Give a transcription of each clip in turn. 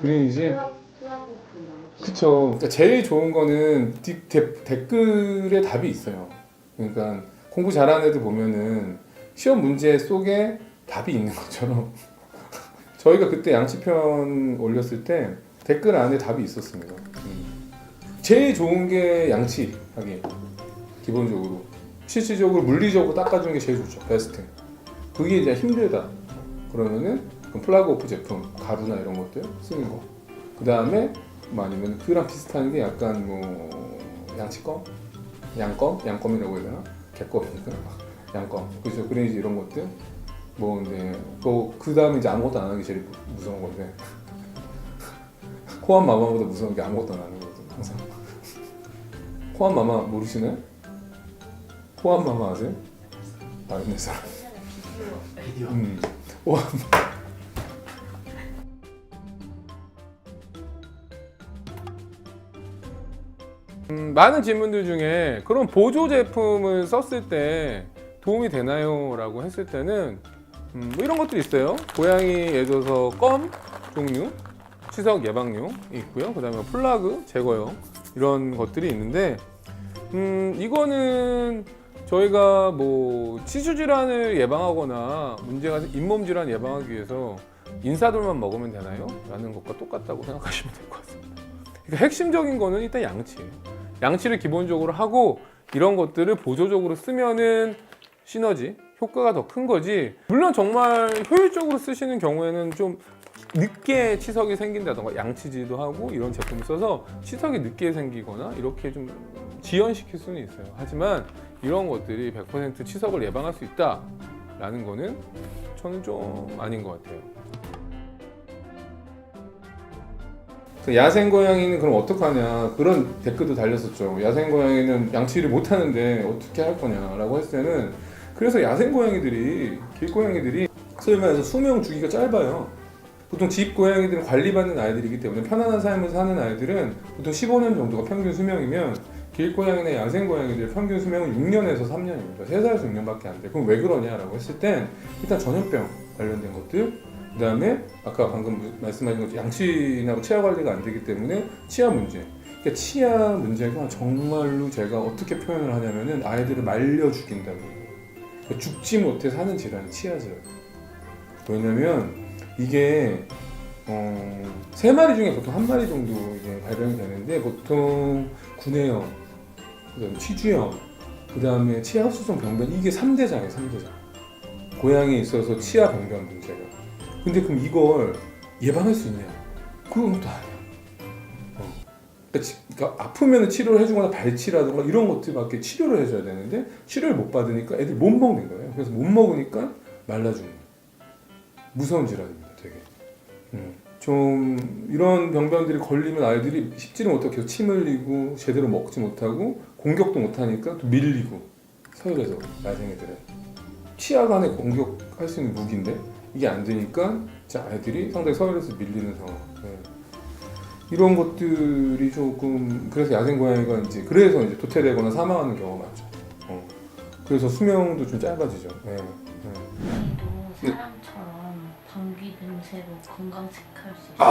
그린이지? 그쵸. 그러니까 제일 좋은 거는 댓글에 답이 있어요. 그러니까 공부 잘하는 애들 보면은 시험 문제 속에 답이 있는 것처럼 저희가 그때 양치편 올렸을 때 댓글 안에 답이 있었습니다. 제일 좋은 게 양치하기. 기본적으로 실질적으로 물리적으로 닦아주는 게 제일 좋죠. 베스트. 그게 이제 힘들다 그러면은 플라그 오프 제품 가루나 이런 것들 쓰는 거. 그 다음에 뭐 아니면 그랑 비슷한 게 약간 뭐 양치껌, 양껌이라고 해야 되나? 개껌이니까 양껌. 그죠? 그래야지 이런 것들. 뭐 근데 그 다음에 이제 아무것도 안 하는 게 제일 무서운 건데 코암 마마보다 무서운 게 아무것도 안 하는 거거든 항상. 코암 마마 모르시나요? 코암 마마 아세요? 아 있는 사람. 코암. 많은 질문들 중에 그럼 보조 제품을 썼을 때 도움이 되나요? 라고 했을 때는 뭐 이런 것들이 있어요. 고양이 예를 들어서 껌 종류, 치석 예방용 있고요. 그 다음에 플라그 제거용 이런 것들이 있는데 이거는 저희가 뭐 치주 질환을 예방하거나 문제가 잇몸 질환 예방하기 위해서 인사돌만 먹으면 되나요? 라는 것과 똑같다고 생각하시면 될 것 같습니다. 그러니까 핵심적인 거는 일단 양치예요. 양치를 기본적으로 하고 이런 것들을 보조적으로 쓰면은 시너지 효과가 더 큰 거지. 물론 정말 효율적으로 쓰시는 경우에는 좀 늦게 치석이 생긴다던가 양치질도 하고 이런 제품을 써서 치석이 늦게 생기거나 이렇게 좀 지연시킬 수는 있어요. 하지만 이런 것들이 100% 치석을 예방할 수 있다라는 거는 저는 좀 아닌 것 같아요. 야생 고양이는 그럼 어떡하냐 그런 댓글도 달렸었죠. 야생 고양이는 양치를 못 하는데 어떻게 할 거냐라고 했을 때는 그래서 야생 고양이들이 길고양이들이 소위 말해서 수명 주기가 짧아요. 보통 집 고양이들은 관리받는 아이들이기 때문에 편안한 삶을 사는 아이들은 보통 15년 정도가 평균 수명이면 길고양이나 야생 고양이들 평균 수명은 6년에서 3년입니다. 3살에서 6년밖에 안 돼. 그럼 왜 그러냐라고 했을 땐 일단 전염병 관련된 것들, 그 다음에 아까 방금 말씀하신 것처럼 양치나 치아 관리가 안 되기 때문에 치아 문제. 그러니까 치아 문제가 정말로 제가 어떻게 표현을 하냐면은 아이들을 말려 죽인다고 해요. 그러니까 죽지 못해 사는 질환이 치아 질환. 왜냐면 이게 3마리 중에 보통 1마리 정도 이제 발병이 되는데 보통 구내염, 그다음에 치주염, 그다음에 치아 흡수성 병변 이게 3대장이에요. 3대장. 고양이에 있어서 치아 병변 문제가. 근데 그럼 이걸 예방할 수 있냐? 그건 또 아니야. 그러니까 아프면 치료를 해주거나 발치라든가 이런 것들밖에 치료를 해줘야 되는데 치료를 못 받으니까 애들이 못 먹는 거예요. 그래서 못 먹으니까 말라주는 거예요. 무서운 질환입니다, 되게. 좀 이런 병변들이 걸리면 아이들이 씹지를 못하고 계속 침 흘리고 제대로 먹지 못하고 공격도 못하니까 또 밀리고 서열에서 야생애들은 치아 간에 공격할 수 있는 무기인데 이게 안 되니까 아이들이 상당히 서열에서 밀리는 상황. 네. 이런 것들이 조금 그래서 야생 고양이가 이제 그래서 이제 도태되거나 사망하는 경우가 많죠. 그래서 수명도 좀 짧아지죠. 네. 네. 사람처럼 방귀 냄새로 건강 체크할 수 있어요.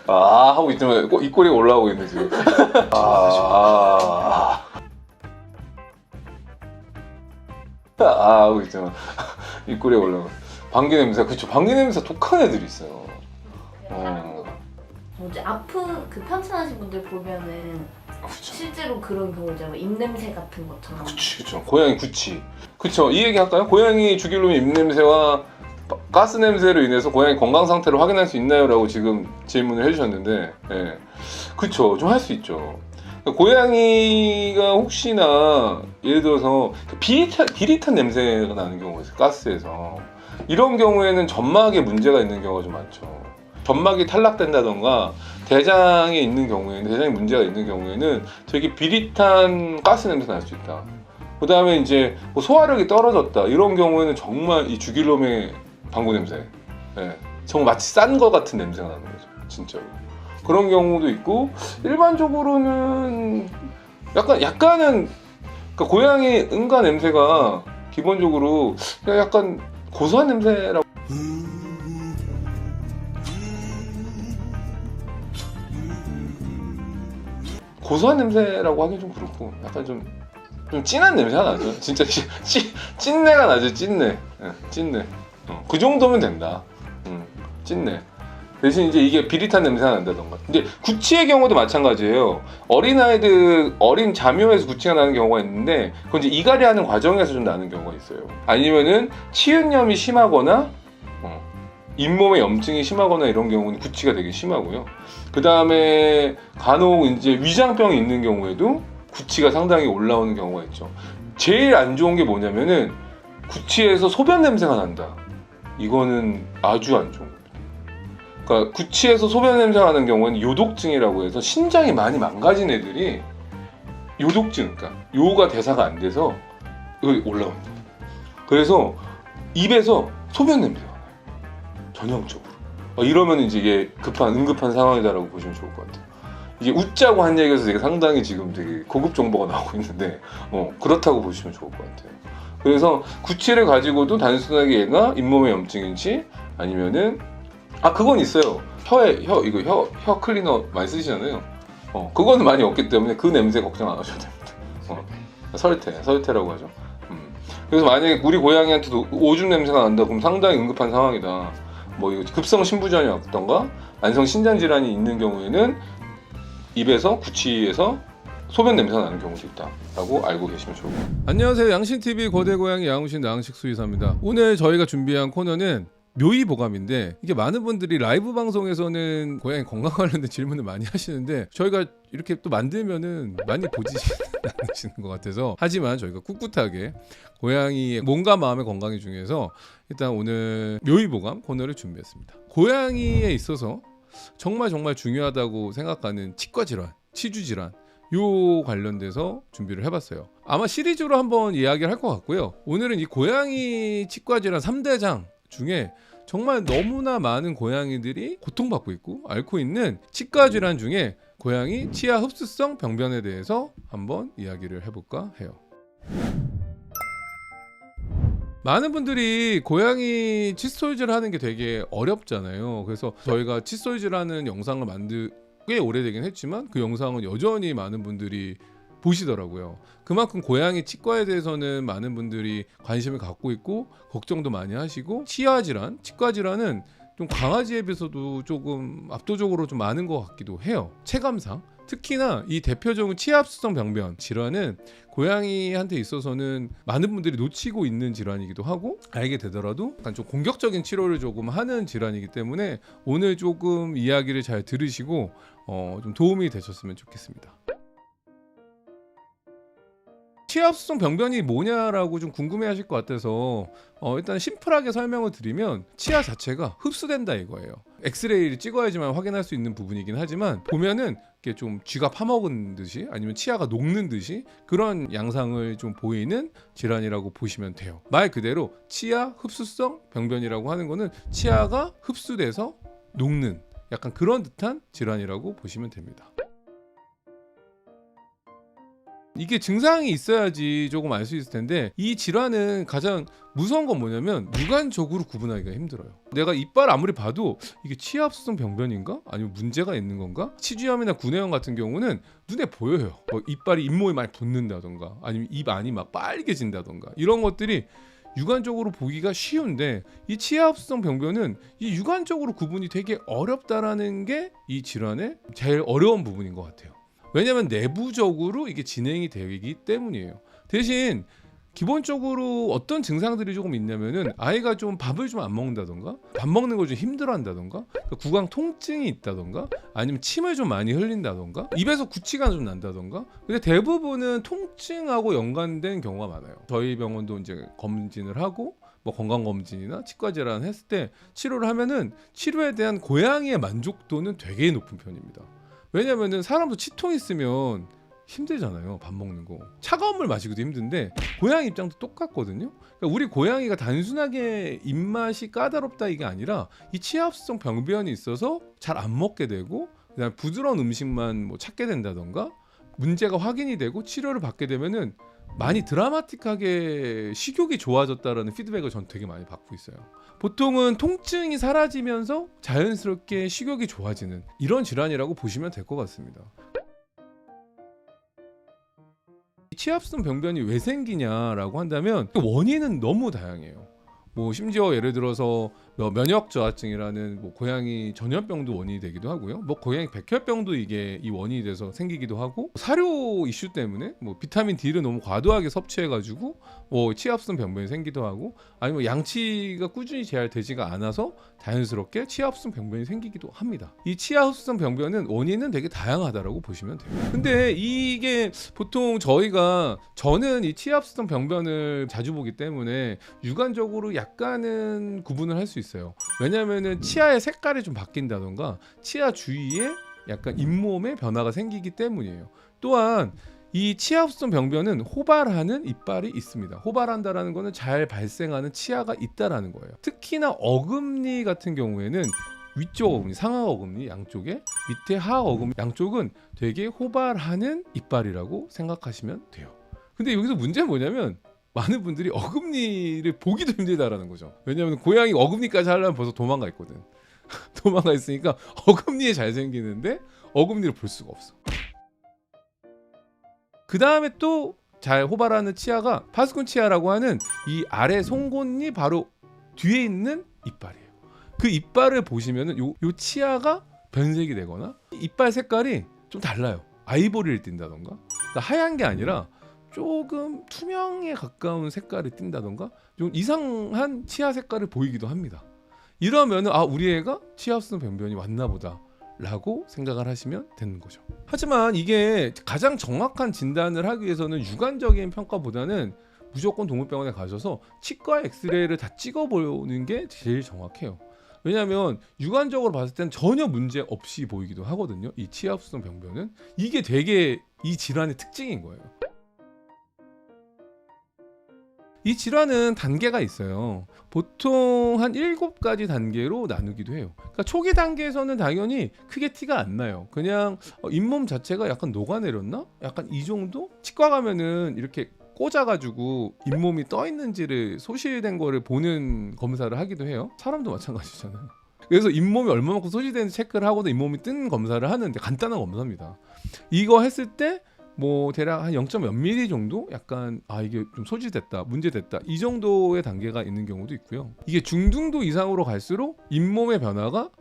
하고 있지만 입꼬리가 올라오고 있는 지금. 하고 있지만 입꼬리가 올라오고. 방귀 냄새, 그쵸. 방귀 냄새 독한 애들이 있어요. 뭐지 그 편찮으신 분들 보면은 실제로 그런 경우 있잖아요. 입냄새 같은 것처럼. 그쵸. 고양이 구취. 그쵸. 이 얘기 할까요? 고양이 죽이려면 입냄새와 가스 냄새로 인해서 고양이 건강 상태를 확인할 수 있나요? 라고 지금 질문을 해주셨는데, 예. 그쵸. 좀 할 수 있죠. 고양이가 혹시나 예를 들어서 비릿한 냄새가 나는 경우가 있어요. 가스에서. 이런 경우에는 점막에 문제가 있는 경우가 좀 많죠. 점막이 탈락된다던가 대장에 있는 경우에는 대장에 문제가 있는 경우에는 되게 비릿한 가스 냄새가 날 수 있다. 그 다음에 이제 뭐 소화력이 떨어졌다 이런 경우에는 정말 이 죽일놈의 방구 냄새, 예. 정말 마치 싼 거 같은 냄새가 나는 거죠. 진짜로. 그런 경우도 있고 일반적으로는 약간은 그러니까 고양이 응가 냄새가 기본적으로 약간 고소한 냄새라고 고소한 냄새라고 하긴 좀 그렇고 약간 좀 진한 냄새가 나죠. 진짜 찐내가 나죠. 찐내. 찐내. 그 정도면 된다. 찐내. 대신 이제 이게 비릿한 냄새가 난다던가. 근데 구취의 경우도 마찬가지예요. 어린 자묘에서 구취가 나는 경우가 있는데 그건 이제 이갈이 하는 과정에서 좀 나는 경우가 있어요. 아니면은 치은염이 심하거나 잇몸에 염증이 심하거나 이런 경우는 구취가 되게 심하고요. 그 다음에 간혹 이제 위장병이 있는 경우에도 구취가 상당히 올라오는 경우가 있죠. 제일 안 좋은 게 뭐냐면은 구취에서 소변 냄새가 난다. 이거는 아주 안 좋은 겁니다. 그러니까 구취에서 소변 냄새가 나는 경우는 요독증이라고 해서 신장이 많이 망가진 애들이 요독증, 그러니까 요가 대사가 안 돼서 올라옵니다. 그래서 입에서 소변 냄새가 나요. 전형적으로. 이러면 이제 이게 응급한 상황이다라고 보시면 좋을 것 같아요. 이게 웃자고 한 얘기에서 되게 상당히 지금 되게 고급 정보가 나오고 있는데 그렇다고 보시면 좋을 것 같아요. 그래서 구취를 가지고도 단순하게 얘가 잇몸의 염증인지 아니면은 그건 있어요. 혀 클리너 많이 쓰시잖아요. 그거는 많이 없기 때문에 그 냄새 걱정 안 하셔도 됩니다. 설태라고 하죠. 그래서 만약에 우리 고양이한테도 오줌 냄새가 난다 그럼 상당히 응급한 상황이다. 뭐 이거 급성 신부전이 왔던가 만성 신장 질환이 있는 경우에는 입에서 구취에서 소변 냄새가 나는 경우도 있다라고 알고 계시면 좋을 것 같아요. 안녕하세요. 양신TV 거대고양이 양우신 나항식 수의사입니다. 오늘 저희가 준비한 코너는 묘의보감인데 이게 많은 분들이 라이브 방송에서는 고양이 건강 관련된 질문을 많이 하시는데 저희가 이렇게 또 만들면은 많이 보지 않으시는 것 같아서 하지만 저희가 꿋꿋하게 고양이의 몸과 마음의 건강이 중요해서 일단 오늘 묘의보감 코너를 준비했습니다. 고양이에 있어서 정말 중요하다고 생각하는 치과 질환, 치주 질환 요 관련돼서 준비를 해봤어요. 아마 시리즈로 한번 이야기를 할 것 같고요. 오늘은 이 고양이 치과 질환 3대장 중에 정말 너무나 많은 고양이들이 고통받고 있고 앓고 있는 치과 질환 중에 고양이 치아 흡수성 병변에 대해서 한번 이야기를 해볼까 해요. 많은 분들이 고양이 칫솔질 하는 게 되게 어렵잖아요. 그래서 저희가 칫솔질 하는 영상을 꽤 오래되긴 했지만 그 영상은 여전히 많은 분들이 보시더라고요. 그만큼 고양이 치과에 대해서는 많은 분들이 관심을 갖고 있고 걱정도 많이 하시고 치아 질환, 치과 질환은 좀 강아지에 비해서도 조금 압도적으로 좀 많은 것 같기도 해요. 체감상. 특히나 이 대표적인 치아 흡수성 병변 질환은 고양이한테 있어서는 많은 분들이 놓치고 있는 질환이기도 하고 알게 되더라도 약간 좀 공격적인 치료를 조금 하는 질환이기 때문에 오늘 조금 이야기를 잘 들으시고 좀 도움이 되셨으면 좋겠습니다. 치아 흡수성 병변이 뭐냐라고 좀 궁금해하실 것 같아서 일단 심플하게 설명을 드리면 치아 자체가 흡수된다 이거예요. 엑스레이를 찍어야지만 확인할 수 있는 부분이긴 하지만 보면은 이게 좀 쥐가 파먹은 듯이 아니면 치아가 녹는 듯이 그런 양상을 좀 보이는 질환이라고 보시면 돼요. 말 그대로 치아 흡수성 병변이라고 하는 거는 치아가 흡수돼서 녹는 약간 그런 듯한 질환이라고 보시면 됩니다. 이게 증상이 있어야지 조금 알 수 있을 텐데 이 질환은 가장 무서운 건 뭐냐면 육안적으로 구분하기가 힘들어요. 내가 이빨 아무리 봐도 이게 치아 흡수성 병변인가? 아니면 문제가 있는 건가? 치주염이나 구내염 같은 경우는 눈에 보여요. 뭐 이빨이 잇몸에 많이 붙는다던가 아니면 입 안이 막 빨개진다던가 이런 것들이 육안적으로 보기가 쉬운데 이 치아 흡수성 병변은 이 육안적으로 구분이 되게 어렵다라는 게 이 질환의 제일 어려운 부분인 것 같아요. 왜냐하면 내부적으로 이게 진행이 되기 때문이에요. 대신 기본적으로 어떤 증상들이 조금 있냐면은 아이가 좀 밥을 좀 안 먹는다던가 밥 먹는 걸 좀 힘들어한다던가 구강 통증이 있다던가 아니면 침을 좀 많이 흘린다던가 입에서 구취가 좀 난다던가 근데 대부분은 통증하고 연관된 경우가 많아요. 저희 병원도 이제 검진을 하고 뭐 건강검진이나 치과 질환 했을 때 치료를 하면은 치료에 대한 고양이의 만족도는 되게 높은 편입니다. 왜냐면은 사람도 치통 있으면 힘들잖아요. 밥 먹는 거 차가운 물 마시기도 힘든데 고양이 입장도 똑같거든요. 그러니까 우리 고양이가 단순하게 입맛이 까다롭다 이게 아니라 이 치아 흡수성 병변이 있어서 잘 안 먹게 되고 그다음에 부드러운 음식만 뭐 찾게 된다던가 문제가 확인이 되고 치료를 받게 되면은 많이 드라마틱하게 식욕이 좋아졌다라는 피드백을 전 되게 많이 받고 있어요. 보통은 통증이 사라지면서 자연스럽게 식욕이 좋아지는 이런 질환이라고 보시면 될 것 같습니다. 치아흡성 병변이 왜 생기냐라고 한다면 원인은 너무 다양해요. 뭐 심지어 예를 들어서 면역 저하증이라는 뭐 고양이 전염병도 원인이 되기도 하고요. 뭐 고양이 백혈병도 이게 이 원인이 돼서 생기기도 하고, 사료 이슈 때문에 뭐 비타민 D를 너무 과도하게 섭취해가지고 뭐 치아흡성 병변이 생기도 하고, 아니면 양치가 꾸준히 잘 되지가 않아서 자연스럽게 치아흡성 병변이 생기기도 합니다. 이 치아흡성 병변은 원인은 되게 다양하다라고 보시면 돼요. 근데 이게 보통 저는 이 치아흡성 병변을 자주 보기 때문에 육안적으로 약간은 구분을 할 수 있어요. 왜냐하면은 치아의 색깔이 좀 바뀐다던가 치아 주위에 약간 잇몸의 변화가 생기기 때문이에요. 또한 이 치아흡성 병변은 호발하는 이빨이 있습니다. 호발한다라는 거는 잘 발생하는 치아가 있다라는 거예요. 특히나 어금니 같은 경우에는 위쪽 어금니, 상하 어금니 양쪽에, 밑에 하하 어금니 양쪽은 되게 호발하는 이빨이라고 생각하시면 돼요. 근데 여기서 문제는 뭐냐면 많은 분들이 어금니를 보기도 힘들다라는 거죠. 왜냐하면 고양이 어금니까지 하려면 벌써 도망가 있거든. 도망가 있으니까 어금니에 잘 생기는데 어금니를 볼 수가 없어. 그 다음에 또 잘 호발하는 치아가 파스쿤 치아라고 하는 이 아래 송곳니 바로 뒤에 있는 이빨이에요. 그 이빨을 보시면은 요 치아가 변색이 되거나 이빨 색깔이 좀 달라요. 아이보리를 띈다던가, 그러니까 하얀 게 아니라 조금 투명에 가까운 색깔이 띈다던가 좀 이상한 치아 색깔을 보이기도 합니다. 이러면은 우리 애가 치아흡성 병변이 왔나 보다 라고 생각을 하시면 되는 거죠. 하지만 이게 가장 정확한 진단을 하기 위해서는 육안적인 평가보다는 무조건 동물병원에 가셔서 치과 엑스레이를 다 찍어보는 게 제일 정확해요. 왜냐하면 육안적으로 봤을 때는 전혀 문제 없이 보이기도 하거든요. 이 치아흡성 병변은 이게 되게 이 질환의 특징인 거예요. 이 질환은 단계가 있어요. 보통 한 7가지 단계로 나누기도 해요. 그러니까 초기 단계에서는 당연히 크게 티가 안 나요. 그냥 잇몸 자체가 약간 녹아내렸나? 약간 이 정도? 치과 가면은 이렇게 꽂아가지고 잇몸이 떠 있는지를 소실된 거를 보는 검사를 하기도 해요. 사람도 마찬가지잖아요. 그래서 잇몸이 얼마만큼 소실되는지 체크를 하고도 잇몸이 뜬 검사를 하는데 간단한 검사입니다. 이거 했을 때 뭐 대략 한 0.몇 mm 정도 약간 이게 좀 소실됐다, 문제됐다 이 정도의 단계가 있는 경우도 있고요. 이게 중등도 이상으로 갈수록 잇몸의 변화가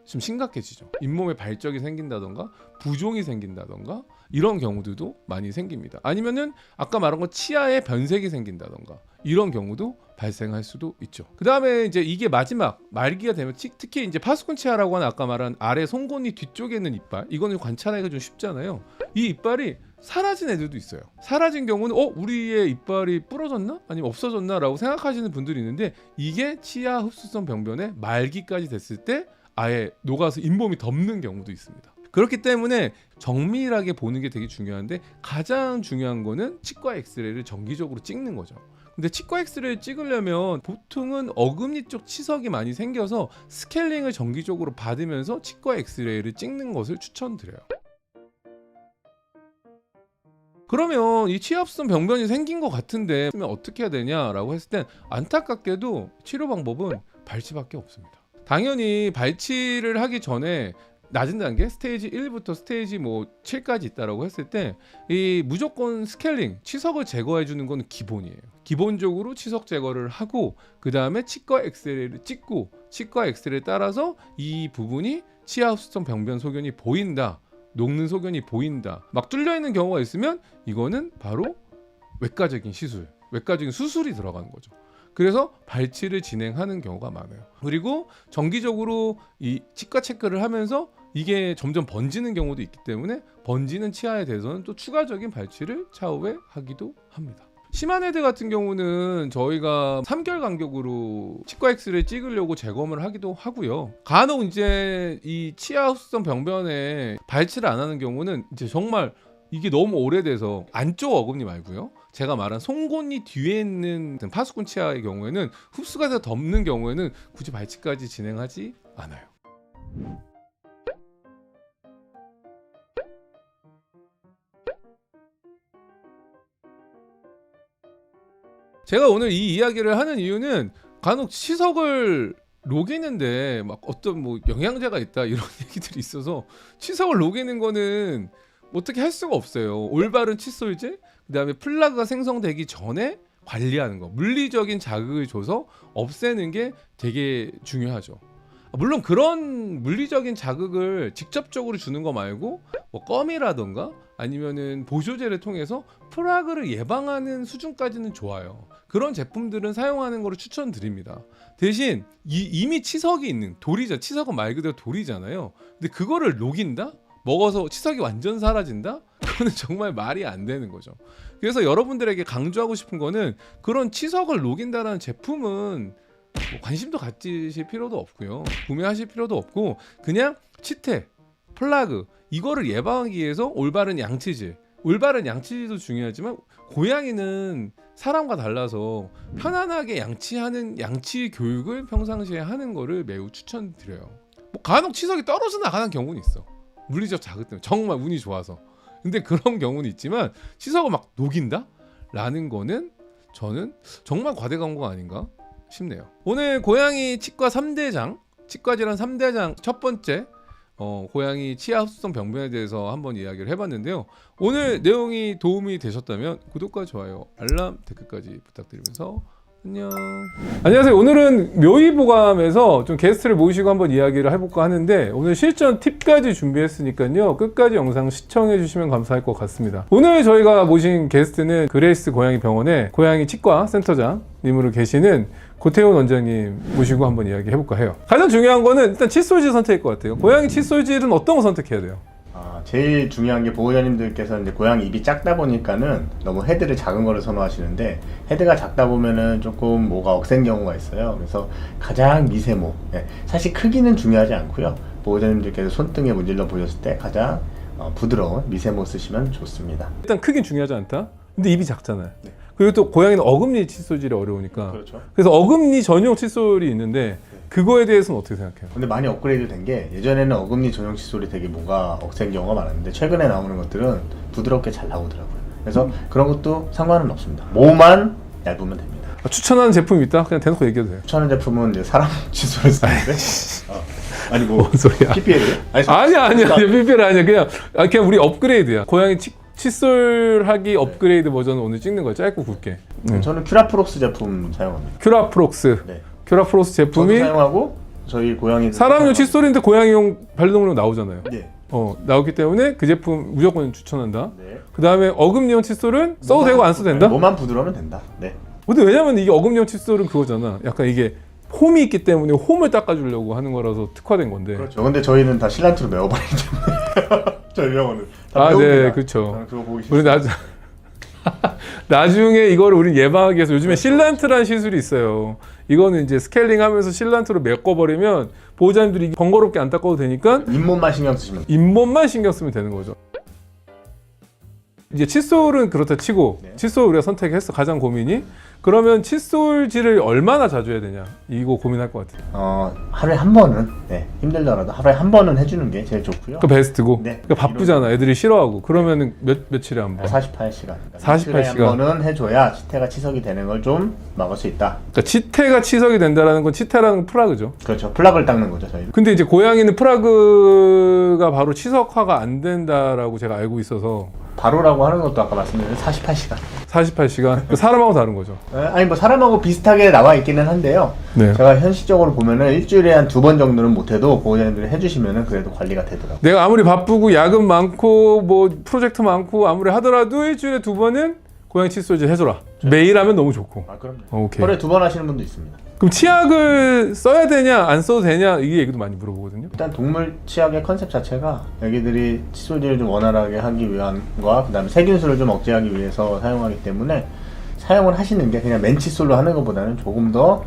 좀 심각해지죠. 잇몸에 발적이 생긴다던가 부종이 생긴다던가 이런 경우들도 많이 생깁니다. 아니면은 아까 말한 거 치아에 변색이 생긴다던가 이런 경우도 발생할 수도 있죠. 그 다음에 이제 이게 마지막 말기가 되면 특히 이제 파스콘 치아라고 하는 아까 말한 아래 송곳니 뒤쪽에 있는 이빨, 이거는 관찰하기가 좀 쉽잖아요. 이 이빨이 사라진 애들도 있어요. 사라진 경우는 우리의 이빨이 부러졌나? 아니면 없어졌나? 라고 생각하시는 분들이 있는데 이게 치아 흡수성 병변의 말기까지 됐을 때 아예 녹아서 잇몸이 덮는 경우도 있습니다. 그렇기 때문에 정밀하게 보는 게 되게 중요한데 가장 중요한 거는 치과 엑스레이를 정기적으로 찍는 거죠. 근데 치과 엑스레이를 찍으려면 보통은 어금니 쪽 치석이 많이 생겨서 스케일링을 정기적으로 받으면서 치과 엑스레이를 찍는 것을 추천드려요. 그러면 이 치아흡성 병변이 생긴 것 같은데 어떻게 해야 되냐라고 했을 땐 안타깝게도 치료 방법은 발치밖에 없습니다. 당연히 발치를 하기 전에 낮은 단계 스테이지 1부터 스테이지 7까지 있다라고 했을 때 이 무조건 스케일링 치석을 제거해 주는 건 기본이에요. 기본적으로 치석 제거를 하고 그 다음에 치과 엑스레이를 찍고 치과 엑스레이에 따라서 이 부분이 치아흡수성 병변 소견이 보인다, 녹는 소견이 보인다, 막 뚫려 있는 경우가 있으면 이거는 바로 외과적인 시술, 외과적인 수술이 들어가는 거죠. 그래서 발치를 진행하는 경우가 많아요. 그리고 정기적으로 이 치과 체크를 하면서 이게 점점 번지는 경우도 있기 때문에 번지는 치아에 대해서는 또 추가적인 발치를 차후에 하기도 합니다. 심한 애들 같은 경우는 저희가 3개월 간격으로 치과 엑스레이 찍으려고 재검을 하기도 하고요. 간혹 이제 이 치아 흡수성 병변에 발치를 안 하는 경우는 이제 정말 이게 너무 오래돼서 안쪽 어금니 말고요, 제가 말한 송곳니 뒤에 있는 파스콘 치아의 경우에는 흡수가 돼서 덮는 경우에는 굳이 발치까지 진행하지 않아요. 제가 오늘 이 이야기를 하는 이유는 간혹 치석을 녹이는데 막 어떤 뭐 영양제가 있다 이런 얘기들이 있어서 치석을 녹이는 거는 어떻게 할 수가 없어요. 올바른 칫솔질, 그다음에 플라그가 생성되기 전에 관리하는 거, 물리적인 자극을 줘서 없애는 게 되게 중요하죠. 물론 그런 물리적인 자극을 직접적으로 주는 거 말고 뭐 껌이라던가 아니면은 보조제를 통해서 플라그를 예방하는 수준까지는 좋아요. 그런 제품들은 사용하는 거를 추천드립니다. 대신 이미 치석이 있는 돌이죠. 치석은 말 그대로 돌이잖아요. 근데 그거를 녹인다? 먹어서 치석이 완전 사라진다? 그거는 정말 말이 안 되는 거죠. 그래서 여러분들에게 강조하고 싶은 거는 그런 치석을 녹인다라는 제품은 뭐 관심도 가지실 필요도 없고요. 구매하실 필요도 없고 그냥 치태, 플라그 이거를 예방하기 위해서 올바른 양치질, 올바른 양치질도 중요하지만 고양이는 사람과 달라서 편안하게 양치하는 양치 교육을 평상시에 하는 거를 매우 추천드려요. 뭐 간혹 치석이 떨어져 나가는 경우는 있어. 물리적 자극 때문에 정말 운이 좋아서. 근데 그런 경우는 있지만 치석을 막 녹인다? 라는 거는 저는 정말 과대 광고가 아닌가 싶네요. 오늘 고양이 치과 3대장, 치과 질환 3대장 첫 번째 고양이 치아 흡수성 병변에 대해서 한번 이야기를 해봤는데요. 오늘 내용이 도움이 되셨다면 구독과 좋아요, 알람, 댓글까지 부탁드리면서 안녕. 안녕하세요. 오늘은 묘의보감에서 좀 게스트를 모시고 한번 이야기를 해볼까 하는데 오늘 실전 팁까지 준비했으니까요. 끝까지 영상 시청해 주시면 감사할 것 같습니다. 오늘 저희가 모신 게스트는 그레이스 고양이 병원의 고양이 치과 센터장 님으로 계시는 고태훈 원장님 모시고 한번 이야기 해볼까 해요. 가장 중요한 거는 일단 칫솔질 선택일 것 같아요. 고양이 칫솔질은 어떤 거 선택해야 돼요? 제일 중요한 게 보호자님들께서 이제 고양이 입이 작다 보니까는 너무 헤드를 작은 거를 선호하시는데 헤드가 작다 보면은 조금 모가 억센 경우가 있어요. 그래서 가장 미세모, 사실 크기는 중요하지 않고요. 보호자님들께서 손등에 문질러 보셨을 때 가장 부드러운 미세모 쓰시면 좋습니다. 일단 크긴 중요하지 않다. 근데 입이 작잖아요. 네. 그리고 또 고양이는 어금니 칫솔질이 어려우니까. 그렇죠. 그래서 어금니 전용 칫솔이 있는데 그거에 대해서는 어떻게 생각해요? 근데 많이 업그레이드 된 게 예전에는 어금니 전용 칫솔이 되게 모가 억센 경우가 많았는데 최근에 나오는 것들은 부드럽게 잘 나오더라고요. 그래서 그런 것도 상관은 없습니다. 모만 얇으면 됩니다. 추천하는 제품이 있다? 그냥 대놓고 얘기해도 돼요. 추천하는 제품은 이제 사람 칫솔을 쓰는데 아니 뭐 뭔 소리야? PPL? 아니야 PPL 아니야. 그냥 우리 업그레이드야. 고양이 칫솔하기 업그레이드 버전을 오늘 찍는 거야. 짧고 굵게. 저는 큐라프록스 제품 사용합니다. 큐라프록스. 네. 큐라프록스 제품이 저도 사용하고 저희 고양이 사람용 칫솔인데 고양이용 반려동물용 나오잖아요. 네. 나오기 때문에 그 제품 무조건 추천한다. 네. 그 다음에 어금니용 칫솔은 써도 되고 안 써도 된다? 뭐만 부드러우면 된다. 네. 근데 왜냐면 이게 어금니용 칫솔은 그거잖아. 약간 이게 홈이 있기 때문에 홈을 닦아주려고 하는 거라서 특화된 건데. 그렇죠. 근데 저희는 다 실란트로 메워버리기 때문에 저희 병원은 다 메웁니다. 네, 그렇죠. 그거 보기 우리 싫어요. 나중에 이거를 우리 예방하기 위해서 요즘에 실란트라는 시술이 있어요. 이거는 이제 스케일링 하면서 실란트로 메꿔버리면 보호자님들이 번거롭게 안 닦아도 되니까 잇몸만 신경 쓰시면 돼요. 잇몸만 신경 쓰면 되는 거죠. 이제 칫솔은 그렇다 치고 네. 칫솔 우리가 선택했어. 가장 고민이. 그러면 칫솔질을 얼마나 자주 해야 되냐 이거 고민할 것 같아요. 하루에 한 번은 힘들더라도 하루에 한 번은 해주는 게 제일 좋고요. 그 베스트고. 네. 그러니까 바쁘잖아. 애들이 싫어하고. 그러면은 며칠에 한 번. 48시간. 48시간. 한 번은 해줘야 치태가 치석이 되는 걸 좀 막을 수 있다. 그러니까 치태가 치석이 된다라는 건 치태라는 건 플라그죠. 그렇죠. 플락을 닦는 거죠 저희는. 근데 이제 고양이는 플라그가 바로 치석화가 안 된다라고 제가 알고 있어서 바로라고 하는 것도 아까 말씀드린 48시간. 48시간. 사람하고 다른 거죠. 아니 뭐 사람하고 비슷하게 나와 있기는 한데요. 네. 제가 현실적으로 보면은 일주일에 한 2번 정도는 못해도 보호자님들이 해주시면은 그래도 관리가 되더라고요. 내가 아무리 바쁘고 야근 많고 뭐 프로젝트 많고 아무리 하더라도 일주일에 2번은 고양이 칫솔질 해줘라. 매일 하면 너무 좋고. 그럼요. 오케이. 하루에 2번 하시는 분도 있습니다. 그럼 치약을 써야 되냐 안 써도 되냐 이 얘기도 많이 물어보거든요. 일단 동물 치약의 컨셉 자체가 애기들이 칫솔질을 좀 원활하게 하기 위함과 그 다음에 세균수를 좀 억제하기 위해서 사용하기 때문에 사용을 하시는 게 그냥 맨 칫솔로 하는 것보다는 조금 더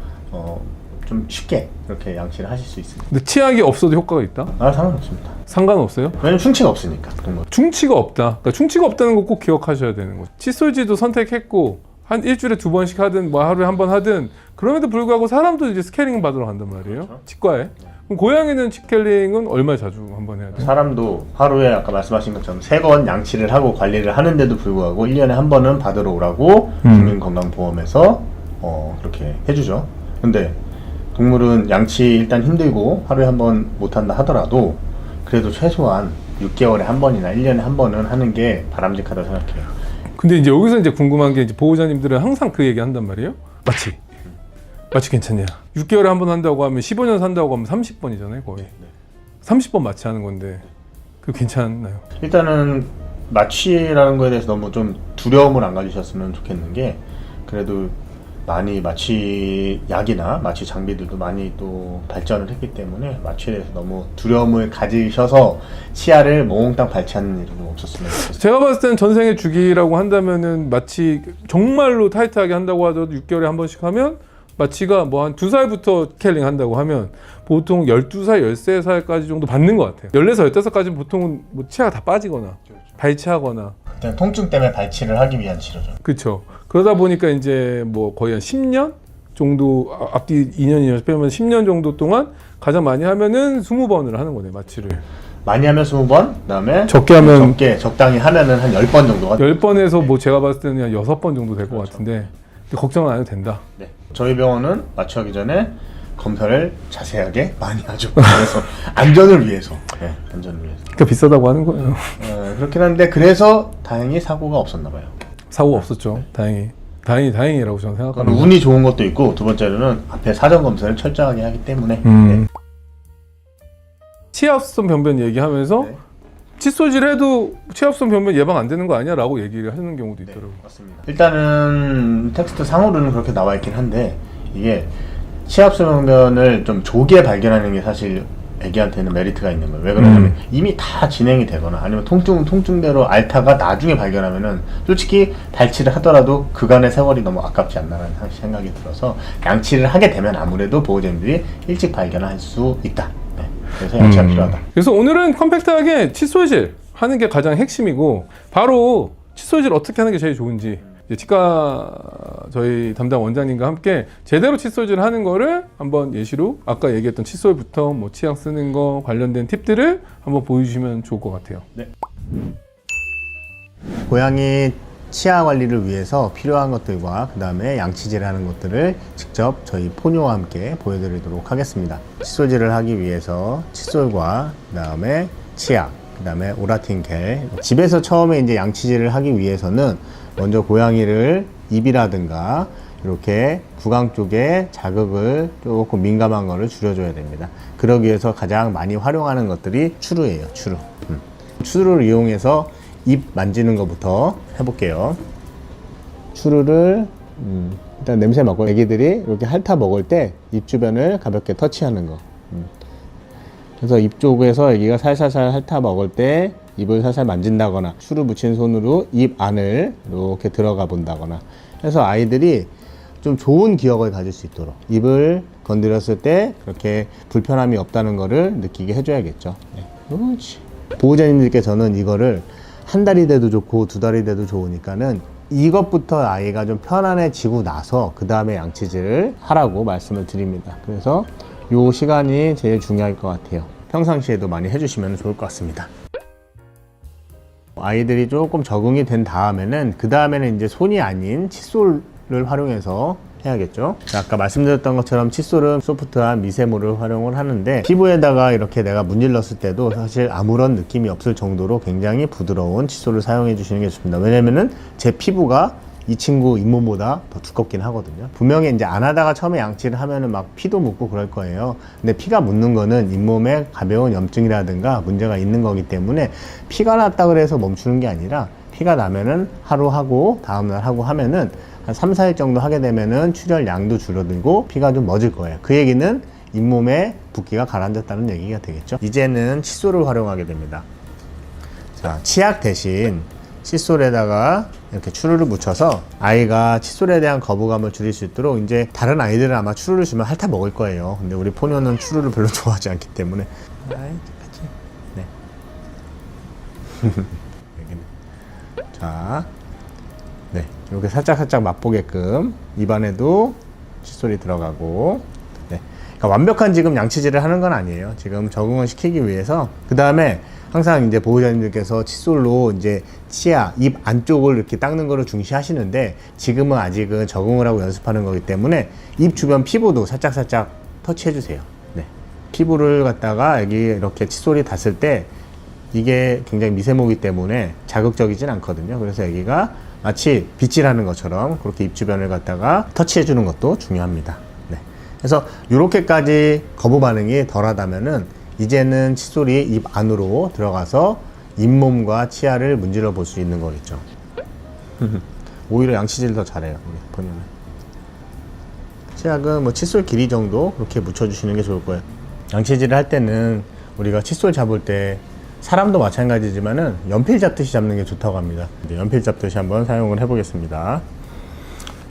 좀 쉽게 이렇게 양치를 하실 수 있습니다. 근데 치약이 없어도 효과가 있다? 상관없습니다. 상관없어요? 왜냐면 충치가 없으니까 동물. 충치가 없다. 그러니까 충치가 없다는 거 꼭 기억하셔야 되는 거죠. 칫솔질도 선택했고 한 일주일에 2번씩 하든 뭐 하루에 한 번 하든 그럼에도 불구하고 사람도 이제 스케일링 받으러 간단 말이에요. 그렇죠. 치과에. 그럼 고양이는 스케일링은 얼마 자주 한 번 해야 돼요? 사람도 하루에 아까 말씀하신 것처럼 3번 양치를 하고 관리를 하는데도 불구하고 1년에 한 번은 받으러 오라고 국민건강보험에서 그렇게 해주죠. 근데 동물은 양치 일단 힘들고 하루에 한 번 못한다 하더라도 그래도 최소한 6개월에 한 번이나 1년에 한 번은 하는 게 바람직하다고 생각해요. 근데 이제 여기서 이제 궁금한 게 이제 보호자님들은 항상 그 얘기 한단 말이에요. 마취 괜찮냐? 6개월에 한 번 한다고 하면 15년 산다고 하면 30번이잖아요, 거의. 30번 마취하는 건데 그 괜찮나요? 일단은 마취라는 거에 대해서 너무 좀 두려움을 안 가지셨으면 좋겠는 게 그래도 많이 마취 약이나 마취 장비들도 많이 또 발전을 했기 때문에 마취에 대해서 너무 두려움을 가지셔서 치아를 몽땅 발치하는 일은 없었으면 좋겠어요. 제가 봤을 때는 전생에 주기라고 한다면은 마취 정말로 타이트하게 한다고 하더라도 6개월에 한 번씩 하면 마취가 뭐 한 2살부터 스케일링 한다고 하면 보통 12살, 13살까지 정도 받는 것 같아요. 14살, 15살까지는 보통은 뭐 치아가 다 빠지거나 발치하거나 그냥 통증 때문에 발치를 하기 위한 치료죠. 그렇죠. 그러다 보니까 이제 뭐 거의 한 10년 정도 앞뒤 2년이나 빼면 10년 정도 동안 가장 많이 하면은 20번을 하는 거네, 마취를. 많이 하면 20번, 그다음에 적게 하면 적당히 하면은 한 10번 정도가 10번에서 뭐 제가 봤을 때는 한 6번 정도 될 것 같은데 근데 걱정은 안 해도 된다. 네. 저희 병원은 마취하기 전에 검사를 자세하게 많이 하죠. 그래서 안전을 위해서. 네, 안전을 위해서. 그러니까 비싸다고 하는 거예요. 그렇긴 한데 그래서 다행히 사고가 없었나 봐요. 사고가 없었죠. 다행이라고 저는 생각합니다. 운이 좋은 것도 있고 두 번째로는 앞에 사전 검사를 철저하게 하기 때문에 네. 치아합성 변변 얘기하면서 네. 칫솔질 해도 치아합성 변변 예방 안 되는 거 아니야? 라고 얘기를 하는 경우도 있더라고요. 맞습니다. 일단은 텍스트 상으로는 그렇게 나와 있긴 한데 이게 치아합성 변변을 좀 조기에 발견하는 게 사실 애기한테는 메리트가 있는 거예요. 왜 그러냐면 이미 다 진행이 되거나 아니면 통증은 통증대로 앓다가 나중에 발견하면은 솔직히 발치를 하더라도 그간의 세월이 너무 아깝지 않나라는 생각이 들어서 양치를 하게 되면 아무래도 보호자님들이 일찍 발견할 수 있다. 네. 그래서 양치가 필요하다. 그래서 오늘은 컴팩트하게 칫솔질 하는 게 가장 핵심이고 바로 칫솔질 어떻게 하는 게 제일 좋은지 이제 치과 저희 담당 원장님과 함께 제대로 칫솔질 하는 거를 한번 예시로 아까 얘기했던 칫솔부터 뭐 치약 쓰는 거 관련된 팁들을 한번 보여주시면 좋을 것 같아요. 네. 고양이 치아 관리를 위해서 필요한 것들과 그 다음에 양치질을 하는 것들을 직접 저희 포뇨와 함께 보여드리도록 하겠습니다. 칫솔질을 하기 위해서 칫솔과 그 다음에 치약, 그 다음에 오라틴 겔. 집에서 처음에 이제 양치질을 하기 위해서는 먼저 고양이를 입이라든가 이렇게 구강 쪽에 자극을 조금 민감한 거를 줄여줘야 됩니다. 그러기 위해서 가장 많이 활용하는 것들이 추루예요. 추루. 추루를 이용해서 입 만지는 것부터 해볼게요. 추루를 일단 냄새 맡고 애기들이 이렇게 핥아 먹을 때 입 주변을 가볍게 터치하는 거. 그래서 입 쪽에서 애기가 살살살 핥아 먹을 때 입을 살살 만진다거나 추루 묻힌 손으로 입 안을 이렇게 들어가 본다거나 해서 아이들이 좀 좋은 기억을 가질 수 있도록 입을 건드렸을 때 그렇게 불편함이 없다는 거를 느끼게 해줘야겠죠. 네. 그렇지. 보호자님들께서는 이거를 한 달이 돼도 좋고 2달이 돼도 좋으니까는 이것부터 아이가 좀 편안해지고 나서 그 다음에 양치질을 하라고 말씀을 드립니다. 그래서 요 시간이 제일 중요할 것 같아요. 평상시에도 많이 해주시면 좋을 것 같습니다. 아이들이 조금 적응이 된 다음에는 그 다음에는 이제 손이 아닌 칫솔을 활용해서 해야겠죠. 아까 말씀드렸던 것처럼 칫솔은 소프트한 미세모를 활용을 하는데 피부에다가 이렇게 내가 문질렀을 때도 사실 아무런 느낌이 없을 정도로 굉장히 부드러운 칫솔을 사용해 주시는 게 좋습니다. 왜냐면은 제 피부가 이 친구 잇몸보다 더 두껍긴 하거든요. 분명히 이제 안 하다가 처음에 양치를 하면은 막 피도 묻고 그럴 거예요. 근데 피가 묻는 거는 잇몸에 가벼운 염증이라든가 문제가 있는 거기 때문에 피가 났다 그래서 멈추는 게 아니라 피가 나면은 하루 하고 다음날 하고 하면은 한 3, 4일 정도 하게 되면은 출혈 양도 줄어들고 피가 좀 멎을 거예요. 그 얘기는 잇몸에 붓기가 가라앉았다는 얘기가 되겠죠. 이제는 칫솔을 활용하게 됩니다. 자, 치약 대신 칫솔에다가 이렇게 추루를 묻혀서 아이가 칫솔에 대한 거부감을 줄일 수 있도록 이제 다른 아이들은 아마 추루를 주면 핥아 먹을 거예요. 근데 우리 포뇨는 추루를 별로 좋아하지 않기 때문에 네. 자, 네, 이렇게 살짝 맛보게끔 입안에도 칫솔이 들어가고 네. 그러니까 완벽한 지금 양치질을 하는 건 아니에요. 지금 적응을 시키기 위해서. 그 다음에 항상 이제 보호자님들께서 칫솔로 이제 치아, 입 안쪽을 이렇게 닦는 거를 중시하시는데 지금은 아직은 적응을 하고 연습하는 거기 때문에 입 주변 피부도 살짝살짝 터치해 주세요. 네. 피부를 갖다가 여기 이렇게 칫솔이 닿았을 때 이게 굉장히 미세모이기 때문에 자극적이진 않거든요. 그래서 여기가 마치 빗질하는 것처럼 그렇게 입 주변을 갖다가 터치해 주는 것도 중요합니다. 네. 그래서 이렇게까지 거부 반응이 덜하다면은 이제는 칫솔이 입 안으로 들어가서 잇몸과 치아를 문질러 볼 수 있는 거겠죠. 오히려 양치질 더 잘해요. 보면은 치약은 뭐 칫솔 길이 정도 그렇게 묻혀주시는 게 좋을 거예요. 양치질을 할 때는 우리가 칫솔 잡을 때 사람도 마찬가지지만은 연필 잡듯이 잡는 게 좋다고 합니다. 연필 잡듯이 한번 사용을 해보겠습니다.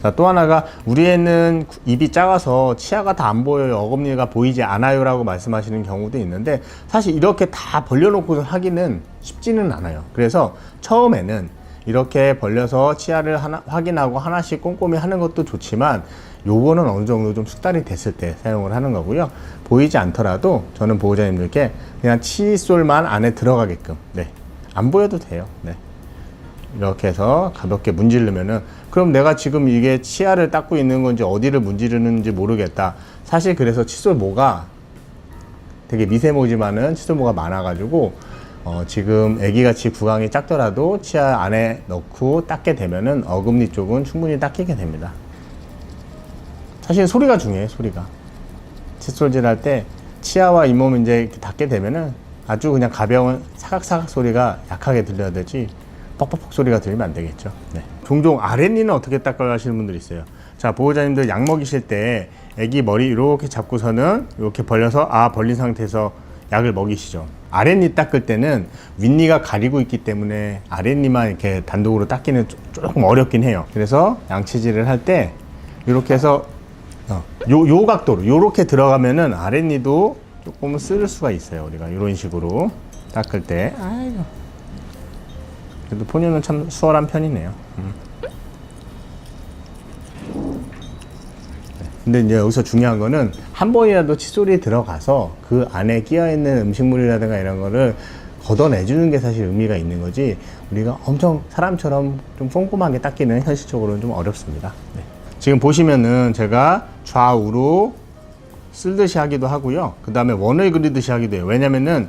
자, 또 하나가 우리 애는 입이 작아서 치아가 다 안 보여요, 어금니가 보이지 않아요 라고 말씀하시는 경우도 있는데 사실 이렇게 다 벌려놓고 하기는 쉽지는 않아요. 그래서 처음에는 이렇게 벌려서 치아를 확인하고 하나씩 꼼꼼히 하는 것도 좋지만 요거는 어느 정도 좀 숙달이 됐을 때 사용을 하는 거고요. 보이지 않더라도 저는 보호자님들께 그냥 칫솔만 안에 들어가게끔, 네, 안 보여도 돼요. 네. 이렇게 해서 가볍게 문지르면은, 그럼 내가 지금 이게 치아를 닦고 있는 건지 어디를 문지르는지 모르겠다. 사실 그래서 칫솔모가 되게 미세모지만은 칫솔모가 많아가지고 지금 애기같이 구강이 작더라도 치아 안에 넣고 닦게 되면은 어금니 쪽은 충분히 닦이게 됩니다. 사실 소리가 중요해요. 소리가 칫솔질 할 때 치아와 잇몸 이제 이렇게 닿게 되면은 아주 그냥 가벼운 사각사각 소리가 약하게 들려야 되지 뻑뻑뻑 소리가 들리면 안 되겠죠. 네. 종종 아랫니는 어떻게 닦아요 하시는 분들이 있어요. 자, 보호자님들 약 먹이실 때 애기 머리 이렇게 잡고서는 이렇게 벌려서 벌린 상태에서 약을 먹이시죠. 아랫니 닦을 때는 윗니가 가리고 있기 때문에 아랫니만 이렇게 단독으로 닦기는 조금 어렵긴 해요. 그래서 양치질을 할 때 이렇게 해서 요 각도로 요렇게 들어가면은 아랫니도 조금 쓸 수가 있어요. 우리가 이런 식으로 닦을 때. 아이고. 그래도 포뇨는 참 수월한 편이네요. 근데 이제 여기서 중요한 거는 한 번이라도 칫솔이 들어가서 그 안에 끼어있는 음식물이라든가 이런 거를 걷어내주는 게 사실 의미가 있는 거지, 우리가 엄청 사람처럼 좀 꼼꼼하게 닦기는 현실적으로는 좀 어렵습니다. 네. 지금 보시면은 제가 좌우로 쓸듯이 하기도 하고요. 그 다음에 원을 그리듯이 하기도 해요. 왜냐면은